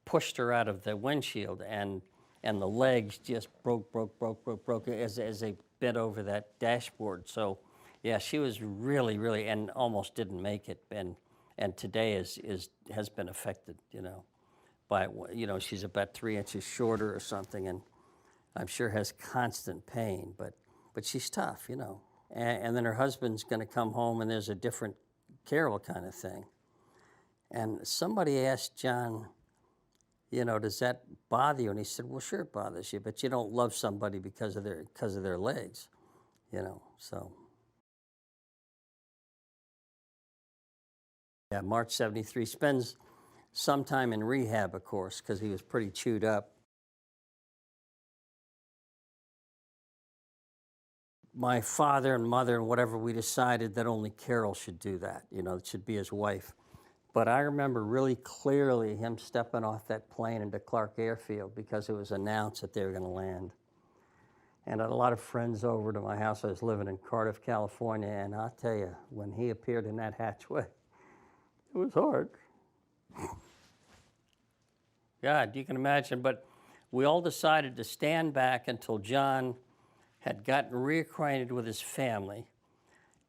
pushed her out of the windshield, and the legs just broke as they bent over that dashboard. So, yeah, she was really, and almost didn't make it, and today has been affected, by, she's about 3 inches shorter or something, and I'm sure has constant pain, but she's tough, And then her husband's going to come home, and there's a different Carol kind of thing. And somebody asked John, does that bother you? And he said, well, sure it bothers you, but you don't love somebody because of their legs, so. Yeah, March 73, spends some time in rehab, of course, because he was pretty chewed up. My father and mother and whatever, we decided that only Carol should do that, it should be his wife. But I remember really clearly him stepping off that plane into Clark Airfield because it was announced that they were going to land. And I had a lot of friends over to my house. I was living in Cardiff, California, and I'll tell you, when he appeared in that hatchway, it was hard. God, you can imagine, but we all decided to stand back until John had gotten reacquainted with his family,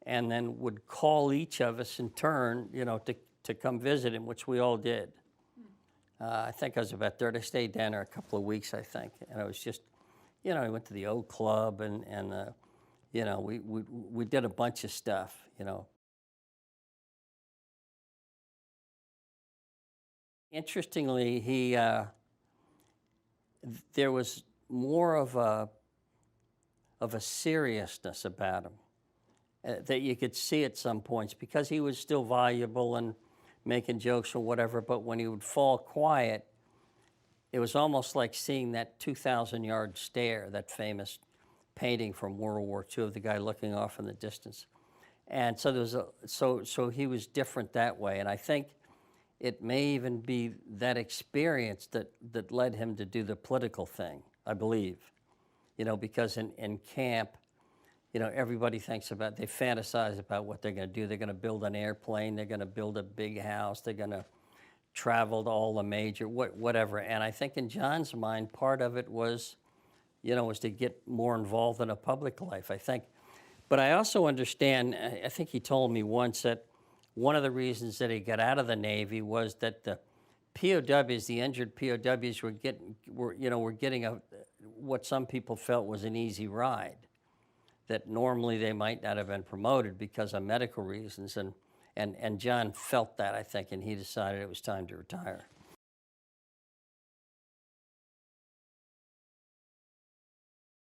and then would call each of us in turn, to come visit him, which we all did. I think I was about third. I stayed down there a couple of weeks, I think, and it was just, I went to the old club and we did a bunch of stuff. Interestingly, there was more of a seriousness about him that you could see at some points because he was still voluble and making jokes or whatever. But when he would fall quiet, it was almost like seeing that 2,000-yard stare, that famous painting from World War II of the guy looking off in the distance. And so there was so he was different that way. And I think it may even be that experience that led him to do the political thing, I believe. Because in camp, everybody they fantasize about what they're going to do. They're going to build an airplane. They're going to build a big house. They're going to travel to all the major, whatever. And I think in John's mind, part of it was, was to get more involved in a public life, I think. But I also understand, I think he told me once that one of the reasons that he got out of the Navy was that the POWs, the injured POWs, were getting what some people felt was an easy ride, that normally they might not have been promoted because of medical reasons. And John felt that, I think, and he decided it was time to retire.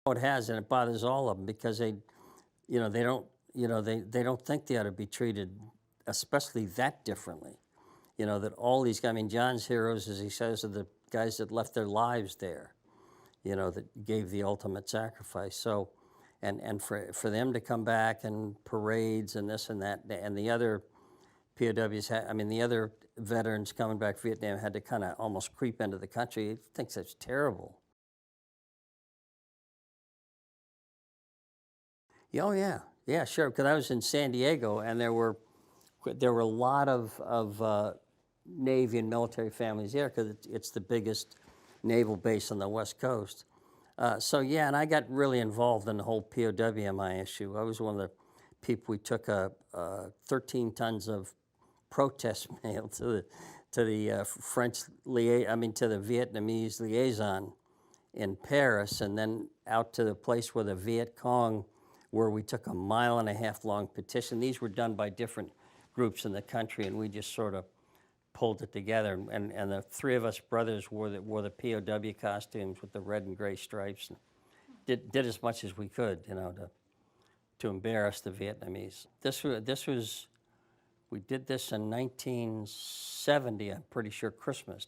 It has, and it bothers all of them because they don't think they ought to be treated, especially that differently. That all these guys, John's heroes, as he says, are the guys that left their lives there, that gave the ultimate sacrifice. So, and for them to come back and parades and this and that, and the other POWs, the other veterans coming back from Vietnam had to kind of almost creep into the country. He thinks that's terrible. Oh yeah, sure. Because I was in San Diego, and there were a lot of Navy and military families there because it's the biggest naval base on the West Coast. And I got really involved in the whole POWMI issue. I was one of the people. We took 13 tons of protest mail to the to the Vietnamese liaison in Paris, and then out to the place where the Viet Cong, where we took a 1.5 mile long petition. These were done by different groups in the country, and we just sort of pulled it together. And the three of us brothers wore the POW costumes with the red and gray stripes, and did as much as we could, to embarrass the Vietnamese. We did this in 1970, I'm pretty sure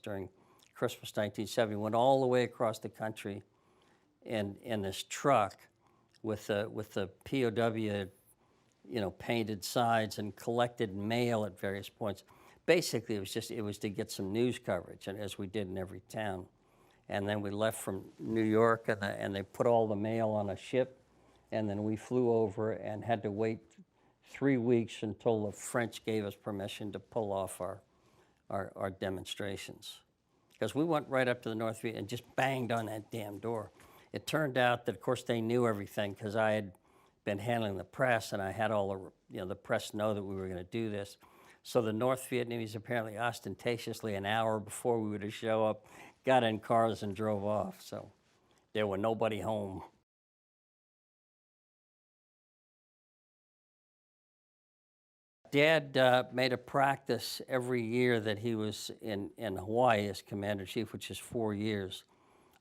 during Christmas 1970. Went all the way across the country in this truck with the POW, painted sides, and collected mail at various points. Basically, it was to get some news coverage, and as we did in every town. And then we left from New York, and they put all the mail on a ship, and then we flew over and had to wait 3 weeks until the French gave us permission to pull off our demonstrations. Because we went right up to the North Viet and just banged on that damn door. It turned out that, of course, they knew everything because I had been handling the press, and I had all the press know that we were going to do this. So the North Vietnamese apparently ostentatiously an hour before we were to show up, got in cars and drove off. So there were nobody home. Dad made a practice every year that he was in Hawaii as Commander-in-Chief, which is 4 years.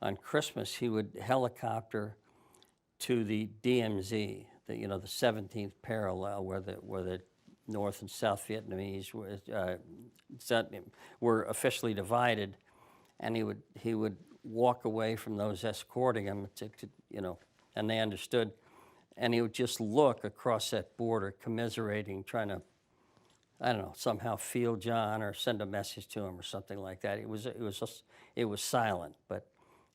On Christmas, he would helicopter to the DMZ, the 17th parallel, where the North and South Vietnamese were officially divided, and he would walk away from those escorting him and they understood, and he would just look across that border, commiserating, trying to, somehow feel John or send a message to him or something like that. It was silent,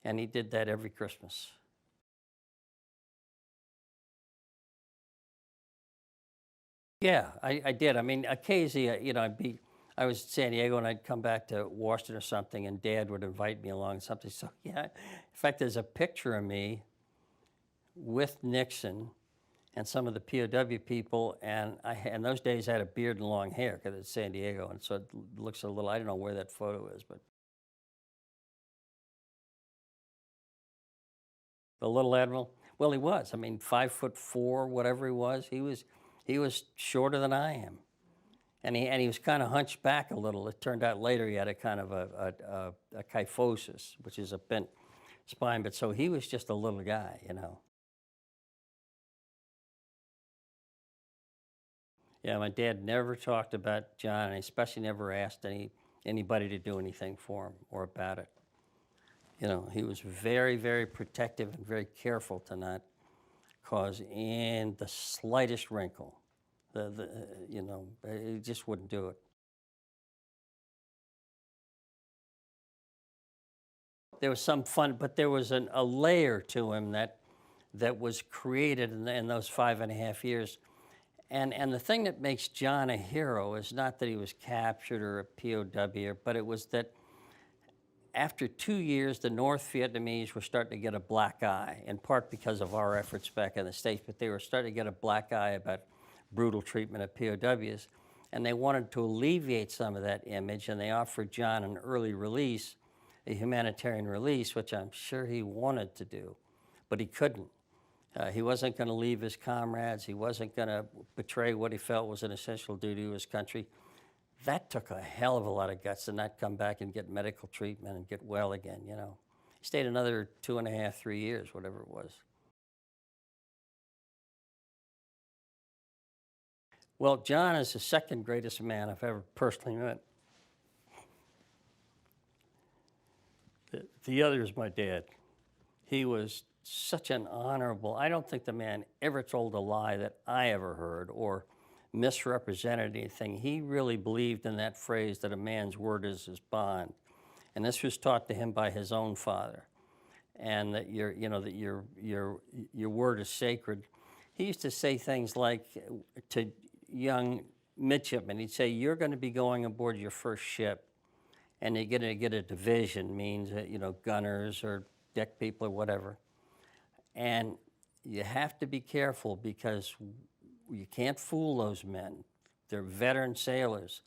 and he did that every Christmas. Yeah, I did. Occasionally, I was in San Diego, and I'd come back to Washington or something, and Dad would invite me along something. So yeah, in fact, there's a picture of me with Nixon and some of the POW people, and in those days I had a beard and long hair because it's San Diego, and so it looks a little, I don't know where that photo is, but The little admiral. Well, he was. I mean, 5'4", whatever he was. He was shorter than I am, and he was kind of hunched back a little. It turned out later he had a kind of a kyphosis, which is a bent spine. But so he was just a little guy, you know. Yeah, my dad never talked about John, and especially never asked anybody to do anything for him or about it. You know, he was very, very protective and very careful to not cause in the slightest wrinkle. You know, he just wouldn't do it. There was some fun, but there was a layer to him that was created in those 5.5 years. And the thing that makes John a hero is not that he was captured or a POW, but it was that after 2 years, the North Vietnamese were starting to get a black eye, in part because of our efforts back in the States, but they were starting to get a black eye about brutal treatment of POWs. And they wanted to alleviate some of that image, and they offered John an early release, a humanitarian release, which I'm sure he wanted to do, but he couldn't. He wasn't going to leave his comrades. He wasn't going to betray what he felt was an essential duty to his country. That took a hell of a lot of guts to not come back and get medical treatment and get well again, you know. He stayed another 2.5, 3 years, whatever it was. Well, John is the second greatest man I've ever personally met. The other is my dad. He was such an honorable, I don't think the man ever told a lie that I ever heard or misrepresented anything. He really believed in that phrase that a man's word is his bond. And this was taught to him by his own father. And that your word is sacred. He used to say things like to young midshipmen, he'd say, you're going to be going aboard your first ship, and you're going to get a division, means gunners or deck people or whatever. And you have to be careful because you can't fool those men. They're veteran sailors.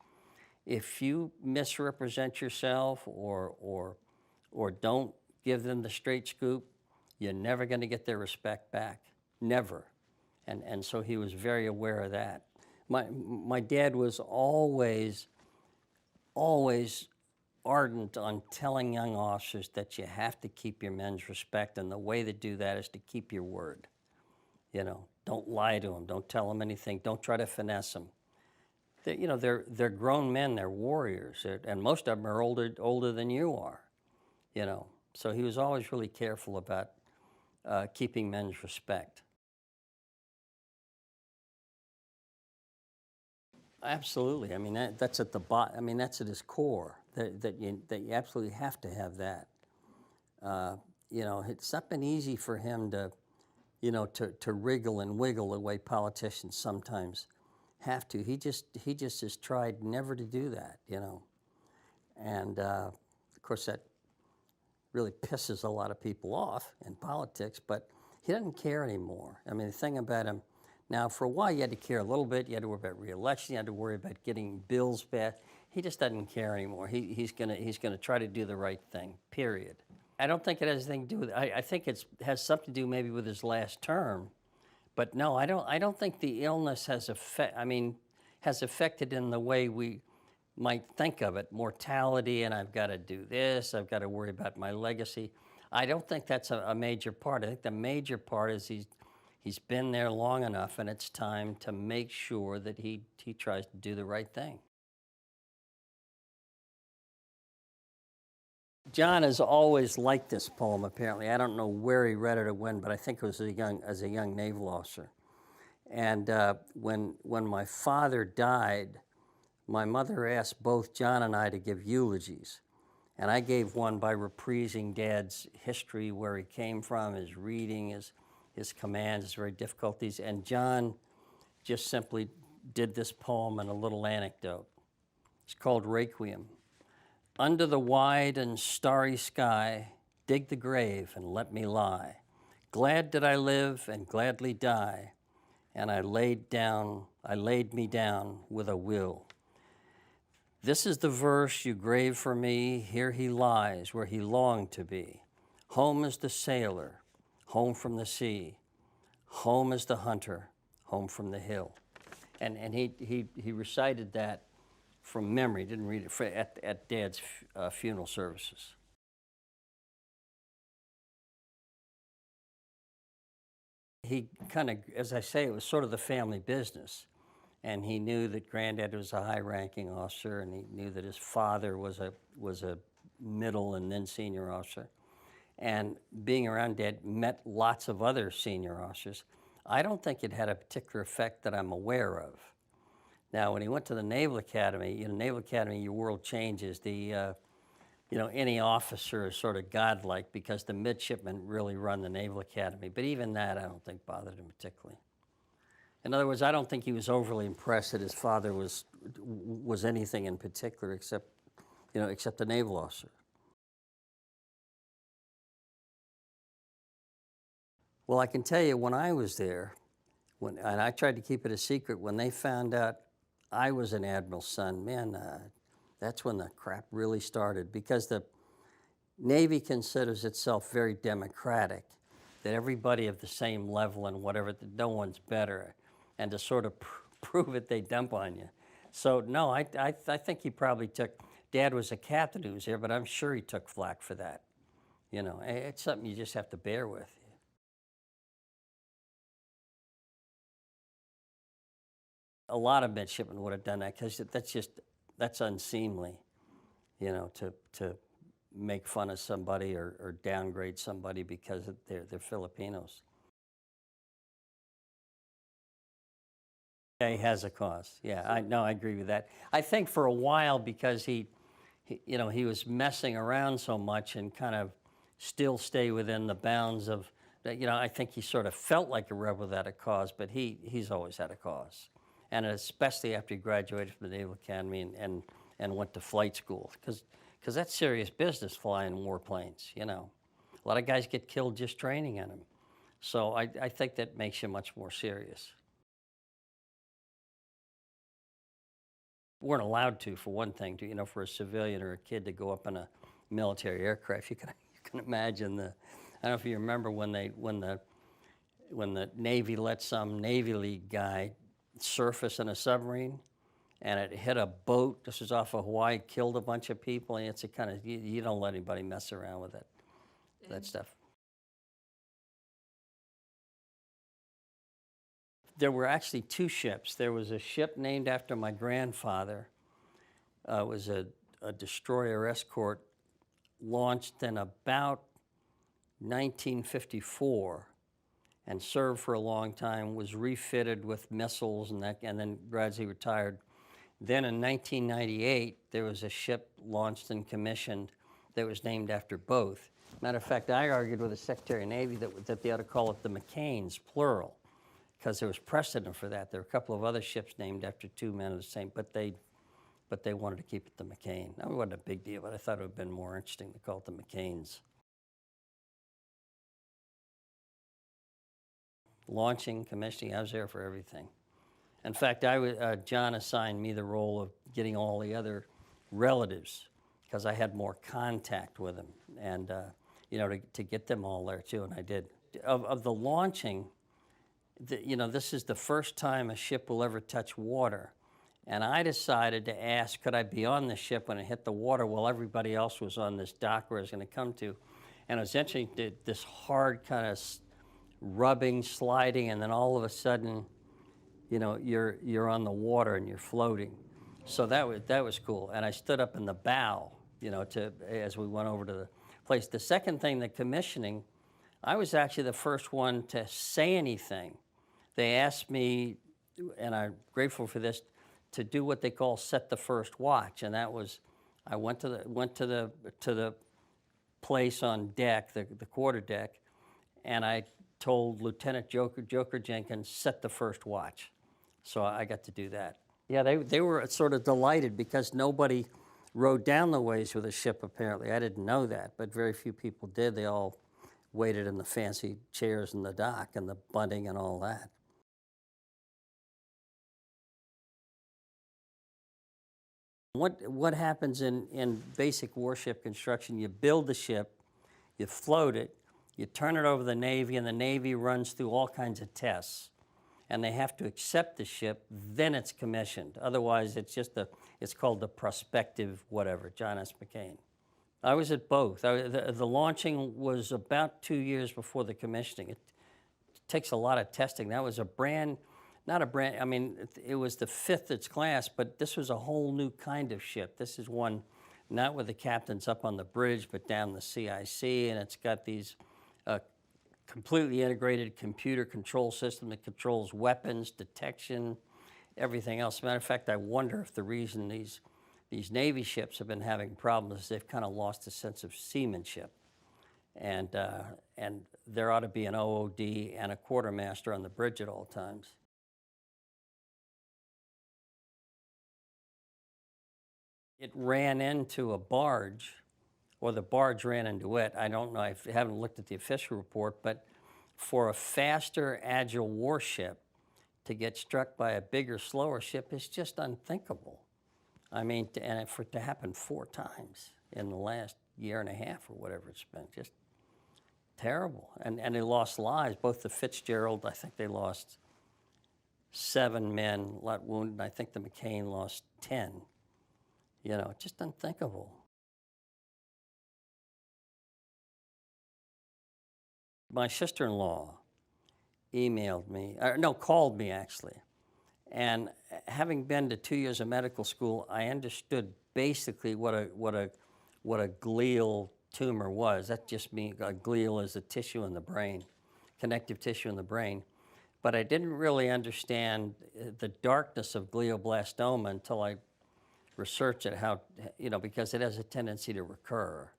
If you misrepresent yourself or don't give them the straight scoop, you're never going to get their respect back. Never. And so he was very aware of that. My dad was always ardent on telling young officers that you have to keep your men's respect, and the way to do that is to keep your word. You know, don't lie to them, don't tell them anything, don't try to finesse them. They're grown men, they're warriors, and most of them are older than you are. You know, so he was always really careful about keeping men's respect. Absolutely. I mean, that's at the bottom. I mean, that's at his core. That you absolutely have to have that. It's not been easy for him to wriggle and wiggle the way politicians sometimes have to. He just has tried never to do that. And of course that really pisses a lot of people off in politics. But he doesn't care anymore. I mean, the thing about him. Now, for a while, you had to care a little bit. You had to worry about re-election. You had to worry about getting bills passed. He just doesn't care anymore. He's gonna try to do the right thing. Period. I don't think it has anything to do with. I think it has something to do maybe with his last term, but no, I don't think the illness has affected in the way we might think of it. Mortality, and I've got to do this. I've got to worry about my legacy. I don't think that's a major part. I think the major part is he's been there long enough, and it's time to make sure that he tries to do the right thing. John has always liked this poem, apparently. I don't know where he read it or when, but I think it was as a young naval officer. And when my father died, my mother asked both John and I to give eulogies. And I gave one by reprising Dad's history, where he came from, his reading, his commands, his very difficulties. And John just simply did this poem and a little anecdote. It's called Requiem. Under the wide and starry sky, dig the grave and let me lie. Glad did I live and gladly die, and I laid me down with a will. This is the verse you grave for me. Here he lies where he longed to be. Home is the sailor, home from the sea, home is the hunter, home from the hill. And he recited that from memory, didn't read it, at Dad's funeral services. He kind of, as I say, it was sort of the family business. And he knew that Granddad was a high-ranking officer, and he knew that his father was a middle and then senior officer. And being around Dad, met lots of other senior officers. I don't think it had a particular effect that I'm aware of. Now, when he went to the Naval Academy, Naval Academy, your world changes. Any officer is sort of godlike because the midshipmen really run the Naval Academy. But even that, I don't think bothered him particularly. In other words, I don't think he was overly impressed that his father was anything in particular except a naval officer. Well, I can tell you when I was there, and I tried to keep it a secret, when they found out I was an admiral's son, man, that's when the crap really started, because the Navy considers itself very democratic, that everybody of the same level and whatever, that no one's better. And to sort of prove it, they dump on you. So no, I think he probably took, Dad was a captain who was here, but I'm sure he took flack for that. It's something you just have to bear with. A lot of midshipmen would have done that because that's unseemly, to make fun of somebody or downgrade somebody because they're Filipinos. He has a cause. Yeah, I agree with that. I think for a while, because he was messing around so much and kind of still stay within the bounds of, I think he sort of felt like a rebel without a cause, but he's always had a cause. And especially after he graduated from the Naval Academy and went to flight school, because that's serious business, flying warplanes, A lot of guys get killed just training in them. So I think that makes you much more serious. Weren't allowed to, for one thing, for a civilian or a kid to go up in a military aircraft. You can imagine I don't know if you remember when the Navy let some Navy League guy surface in a submarine, and it hit a boat. This was off of Hawaii, killed a bunch of people. And it's a kind of, you don't let anybody mess around with that stuff. There were actually two ships. There was a ship named after my grandfather. It was a destroyer escort launched in about 1954 and served for a long time, was refitted with missiles and then gradually retired. Then in 1998, there was a ship launched and commissioned that was named after both. Matter of fact, I argued with the Secretary of Navy that they ought to call it the McCains, plural, because there was precedent for that. There were a couple of other ships named after two men of the same, but they wanted to keep it the McCain. That wasn't a big deal, but I thought it would have been more interesting to call it the McCains. Launching, commissioning, I was there for everything. In fact, John assigned me the role of getting all the other relatives, because I had more contact with them, and to get them all there too, and I did. Of the launching, this is the first time a ship will ever touch water. And I decided to ask, could I be on the ship when it hit the water while everybody else was on this dock where I was going to come to? And essentially did this hard kind of rubbing, sliding, and then all of a sudden, you're on the water and you're floating. So that was cool. And I stood up in the bow, as we went over to the place. The second thing, the commissioning, I was actually the first one to say anything. They asked me, and I'm grateful for this, to do what they call set the first watch, and that was, I went to the place on deck, the quarter deck, and I told Lieutenant Joker Jenkins, set the first watch. So I got to do that. Yeah, they were sort of delighted because nobody rode down the ways with a ship, apparently. I didn't know that, but very few people did. They all waited in the fancy chairs in the dock and the bunting and all that. What happens in basic warship construction, you build the ship, you float it, You turn it over to the Navy, and the Navy runs through all kinds of tests. And they have to accept the ship, then it's commissioned. Otherwise, it's called the prospective whatever, John S. McCain. I was at both. The launching was about 2 years before the commissioning. It takes a lot of testing. That was I mean, it was the fifth of its class, but this was a whole new kind of ship. This is one not with the captains up on the bridge, but down the CIC, and it's got these completely integrated computer control system that controls weapons, detection, everything else. As a matter of fact, I wonder if the reason these Navy ships have been having problems is they've kind of lost a sense of seamanship. And there ought to be an OOD and a quartermaster on the bridge at all times. It ran into a barge, or the barge ran into it. I don't know, I haven't looked at the official report, but for a faster, agile warship to get struck by a bigger, slower ship is just unthinkable. I mean, and for it to happen 4 times in the last year and a half or whatever it's been, just terrible. And they lost lives. Both the Fitzgerald, I think they lost 7 men, a lot wounded, and I think the McCain lost 10. You know, just unthinkable. My sister-in-law called me actually. And having been to 2 years of medical school, I understood basically what a glial tumor was. That just means glial is a tissue in the brain, connective tissue in the brain. But I didn't really understand the darkness of glioblastoma until I researched it, because it has a tendency to recur.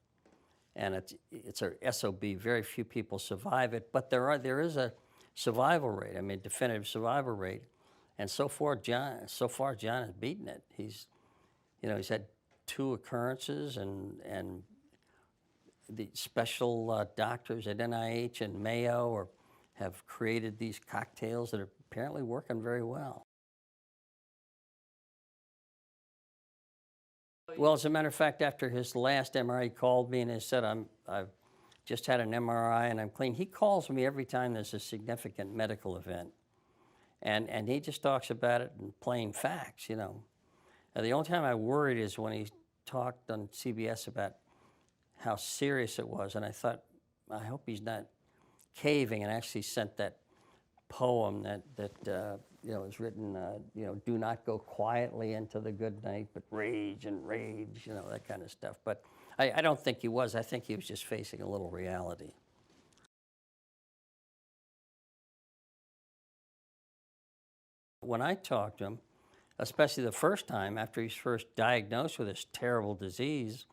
And it's a SOB. Very few people survive it, but there is a survival rate. I mean, definitive survival rate. And so far, John has beaten it. He's had 2 occurrences, and the special doctors at NIH and Mayo have created these cocktails that are apparently working very well. Well, as a matter of fact, after his last MRI, he called me and he said, I've just had an MRI and I'm clean. He calls me every time there's a significant medical event. And he just talks about it in plain facts, And the only time I worried is when he talked on CBS about how serious it was. And I thought, I hope he's not caving, and actually sent that poem that was written, do not go quietly into the good night, but rage and rage, that kind of stuff. But I don't think he was. I think he was just facing a little reality. When I talked to him, especially the first time after he's first diagnosed with this terrible disease,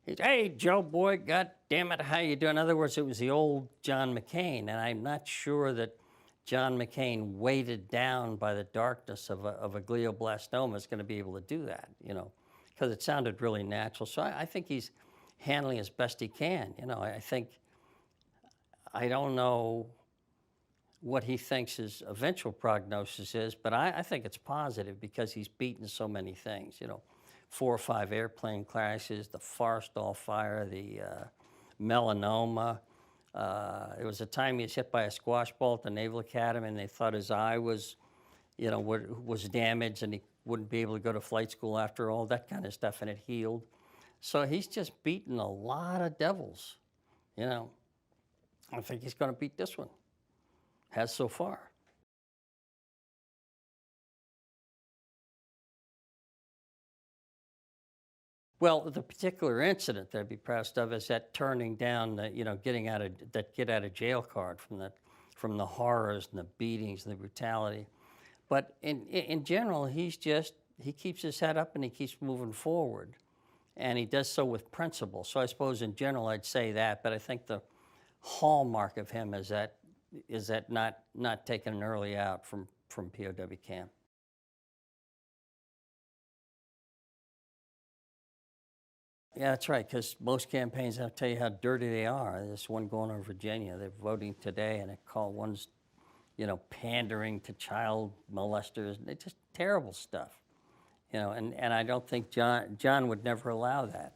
he's, "Hey, Joe boy, God damn it, how you doing?" In other words, it was the old John McCain, and I'm not sure that John McCain, weighted down by the darkness of a glioblastoma, is going to be able to do that, because it sounded really natural. So I think he's handling as best he can. I don't know what he thinks his eventual prognosis is, but I think it's positive because he's beaten so many things, 4 or 5 airplane crashes, the Forrestal fire, the melanoma. It was a time he was hit by a squash ball at the Naval Academy, and they thought his eye was damaged and he wouldn't be able to go to flight school after all, that kind of stuff, and it healed. So he's just beaten a lot of devils, I think he's going to beat this one. Has so far. Well, the particular incident that I'd be proudest of is that turning down the, getting out of that get out of jail card from the horrors and the beatings and the brutality. But in general, he keeps his head up and he keeps moving forward, and he does so with principle. So I suppose in general I'd say that, but I think the hallmark of him is that not taking an early out from POW camp. Yeah, that's right, because most campaigns, I'll tell you how dirty they are. There's one going on in Virginia. They're voting today, and one's, pandering to child molesters. It's just terrible stuff, and I don't think John would never allow that.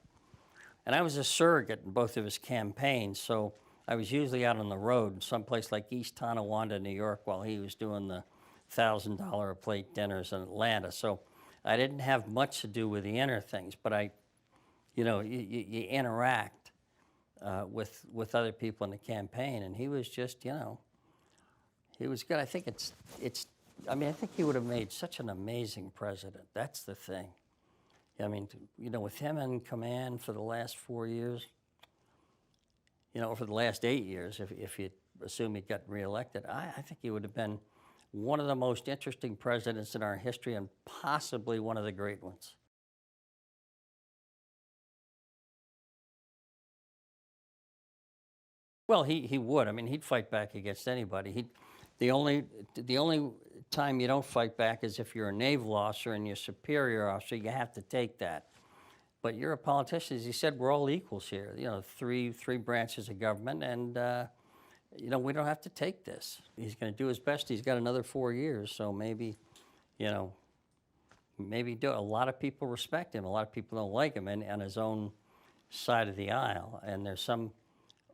And I was a surrogate in both of his campaigns, so I was usually out on the road, someplace like East Tonawanda, New York, while he was doing the $1,000 a plate dinners in Atlanta. So I didn't have much to do with the inner things, but you interact with other people in the campaign, and he was just, he was good. I think I think he would have made such an amazing president. That's the thing. I mean, with him in command for the last 4 years, for the last 8 years, if you assume he got reelected, I think he would have been one of the most interesting presidents in our history and possibly one of the great ones. Well, he would. I mean, he'd fight back against anybody. The only time you don't fight back is if you're a naval officer and you're a superior officer. You have to take that. But you're a politician. As he said, we're all equals here. Three branches of government, and we don't have to take this. He's going to do his best. He's got another 4 years, so maybe do. A lot of people respect him. A lot of people don't like him, and on his own side of the aisle. And there's some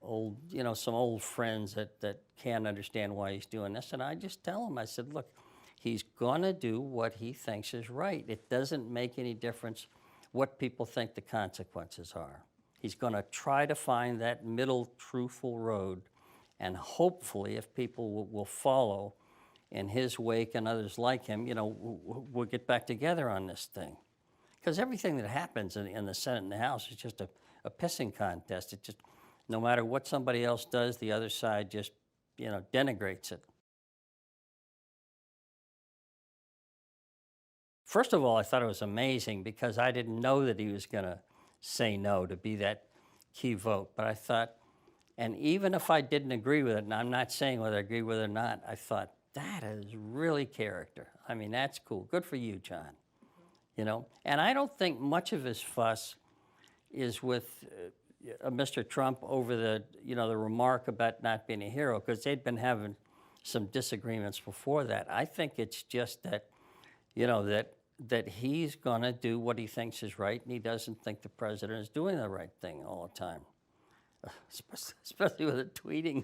old friends that can't understand why he's doing this. And I just tell him, I said, look, he's going to do what he thinks is right. It doesn't make any difference what people think the consequences are. He's going to try to find that middle, truthful road, and hopefully, if people will follow in his wake and others like him, we'll get back together on this thing. Because everything that happens in the Senate and the House is just a pissing contest. It just, no matter what somebody else does, the other side just, denigrates it. First of all, I thought it was amazing because I didn't know that he was going to say no to be that key vote. But I thought, and even if I didn't agree with it, and I'm not saying whether I agree with it or not, I thought, that is really character. I mean, that's cool. Good for you, John. And I don't think much of his fuss is with Mr. Trump over the remark about not being a hero, because they'd been having some disagreements before that. I think it's just that, that he's going to do what he thinks is right, and he doesn't think the president is doing the right thing all the time, especially with the tweeting.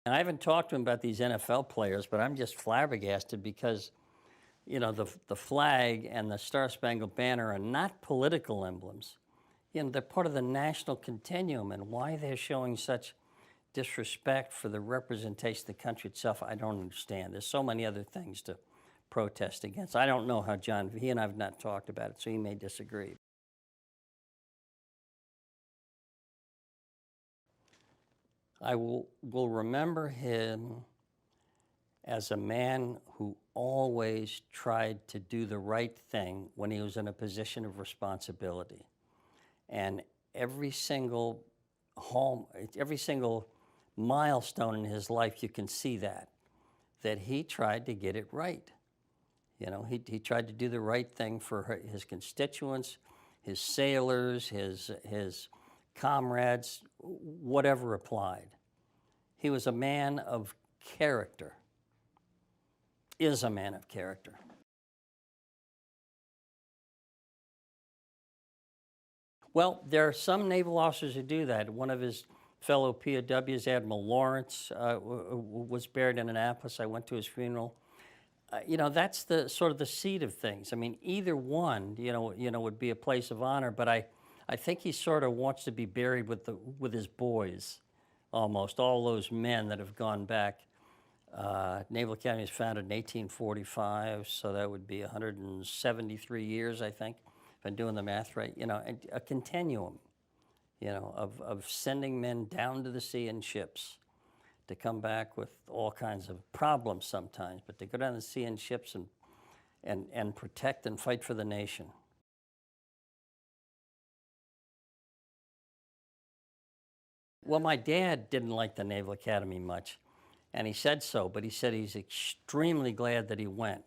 And I haven't talked to him about these NFL players, but I'm just flabbergasted because, the flag and the Star-Spangled Banner are not political emblems. They're part of the national continuum, and why they're showing such disrespect for the representation of the country itself, I don't understand. There's so many other things to protest against. I don't know how he and I have not talked about it, so he may disagree. I will remember him as a man who always tried to do the right thing when he was in a position of responsibility. And every single milestone in his life, you can see that he tried to get it right. He tried to do the right thing for his constituents, his sailors, his comrades, whatever applied. He was a man of character, is a man of character. Well, there are some naval officers who do that. One of his fellow POWs, Admiral Lawrence, was buried in Annapolis. I went to his funeral. That's the sort of the seed of things. I mean, either one, would be a place of honor. But I think he sort of wants to be buried with his boys, almost all those men that have gone back. Naval Academy was founded in 1845, so that would be 173 years, I think, if I'm doing the math right. A continuum, of sending men down to the sea in ships to come back with all kinds of problems sometimes, but to go down the sea in ships and protect and fight for the nation. Well, my dad didn't like the Naval Academy much, and he said so, but he said he's extremely glad that he went,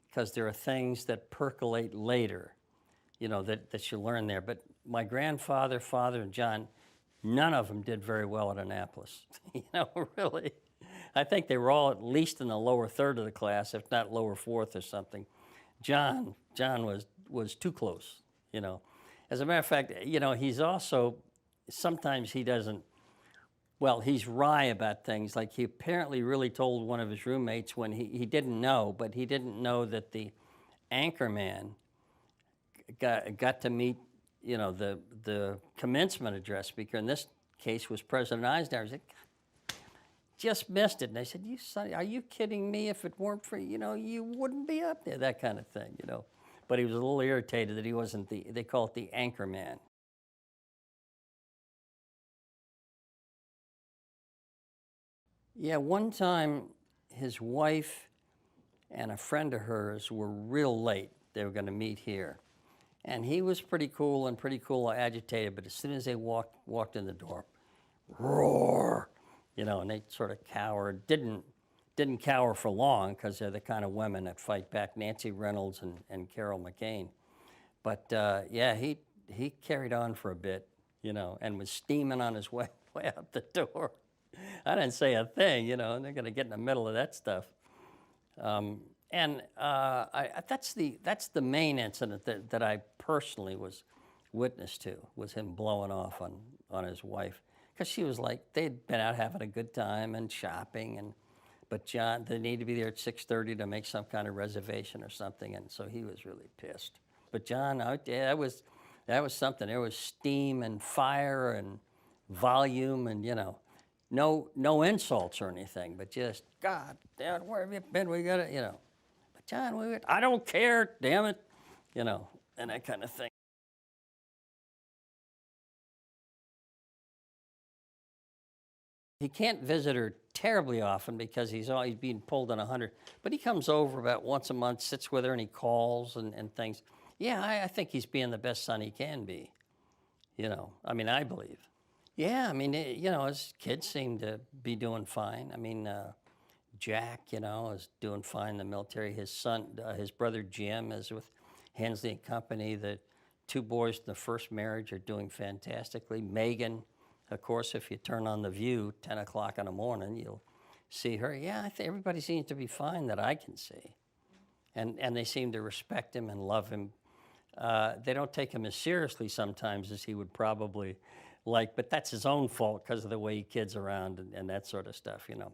because there are things that percolate later, that you learn there. But my grandfather, father, and John, none of them did very well at Annapolis. Really. I think they were all at least in the lower third of the class, if not lower fourth or something. John was too close, As a matter of fact, you know, he's also, sometimes he doesn't, well, he's wry about things. Like he apparently really told one of his roommates when he didn't know, but he didn't know that the anchorman got to meet, you know, the commencement address speaker. In this case was President Eisenhower. He said, just missed it. And they said, "You son, are you kidding me? If it weren't for, you know, you wouldn't be up there," that kind of thing, you know. But he was a little irritated that he wasn't they call it the anchor man. Yeah, one time his wife and a friend of hers were real late. They were going to meet here. And he was pretty cool agitated, but as soon as they walked in the door, roar, you know, and they sort of cowered. Didn't cower for long because they're the kind of women that fight back, Nancy Reynolds and Carol McCain. But yeah, he carried on for a bit, you know, and was steaming on his way out the door. I didn't say a thing, you know, and they're going to get in the middle of that stuff. That's the main incident that I personally was witness to, was him blowing off on his wife. Because she was like, they'd been out having a good time and shopping, but John, they need to be there at 6:30 to make some kind of reservation or something, and so he was really pissed. But John, yeah, that was something. There was steam and fire and volume, and you know, no insults or anything, but just, God, Dad, where have you been? We got to, you know. But John, I don't care, damn it, you know, and that kind of thing. He can't visit her terribly often because he's always being pulled on 100. But he comes over about once a month, sits with her, and he calls and things. Yeah, I think he's being the best son he can be. You know, I mean, I believe. Yeah, I mean, you know, his kids seem to be doing fine. I mean, Jack, you know, is doing fine in the military. His son, his brother Jim, is with Hensley and Company. The two boys in the first marriage are doing fantastically. Megan, of course, if you turn on The View, 10 o'clock in the morning, you'll see her. Yeah, I think everybody seems to be fine that I can see. And they seem to respect him and love him. They don't take him as seriously sometimes as he would probably like, but that's his own fault because of the way he kids around and that sort of stuff, you know.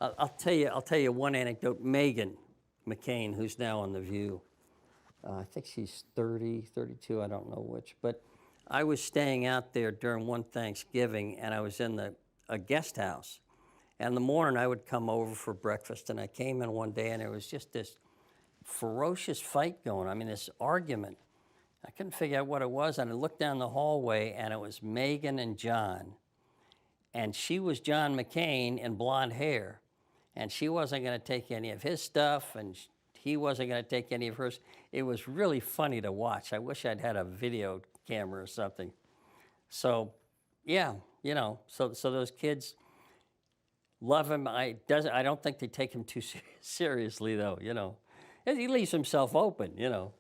I'll tell you one anecdote. Meghan McCain, who's now on The View, I think she's 30, 32, I don't know which, but I was staying out there during one Thanksgiving, and I was in a guest house. And in the morning, I would come over for breakfast, and I came in one day, and there was just this ferocious fight going on. I mean, this argument. I couldn't figure out what it was, and I looked down the hallway, and it was Megan and John. And she was John McCain in blonde hair, and she wasn't going to take any of his stuff, and he wasn't going to take any of hers. It was really funny to watch. I wish I'd had a video camera or something. So, yeah, you know, so those kids love him. I don't think they take him too seriously, though, you know. He leaves himself open, you know.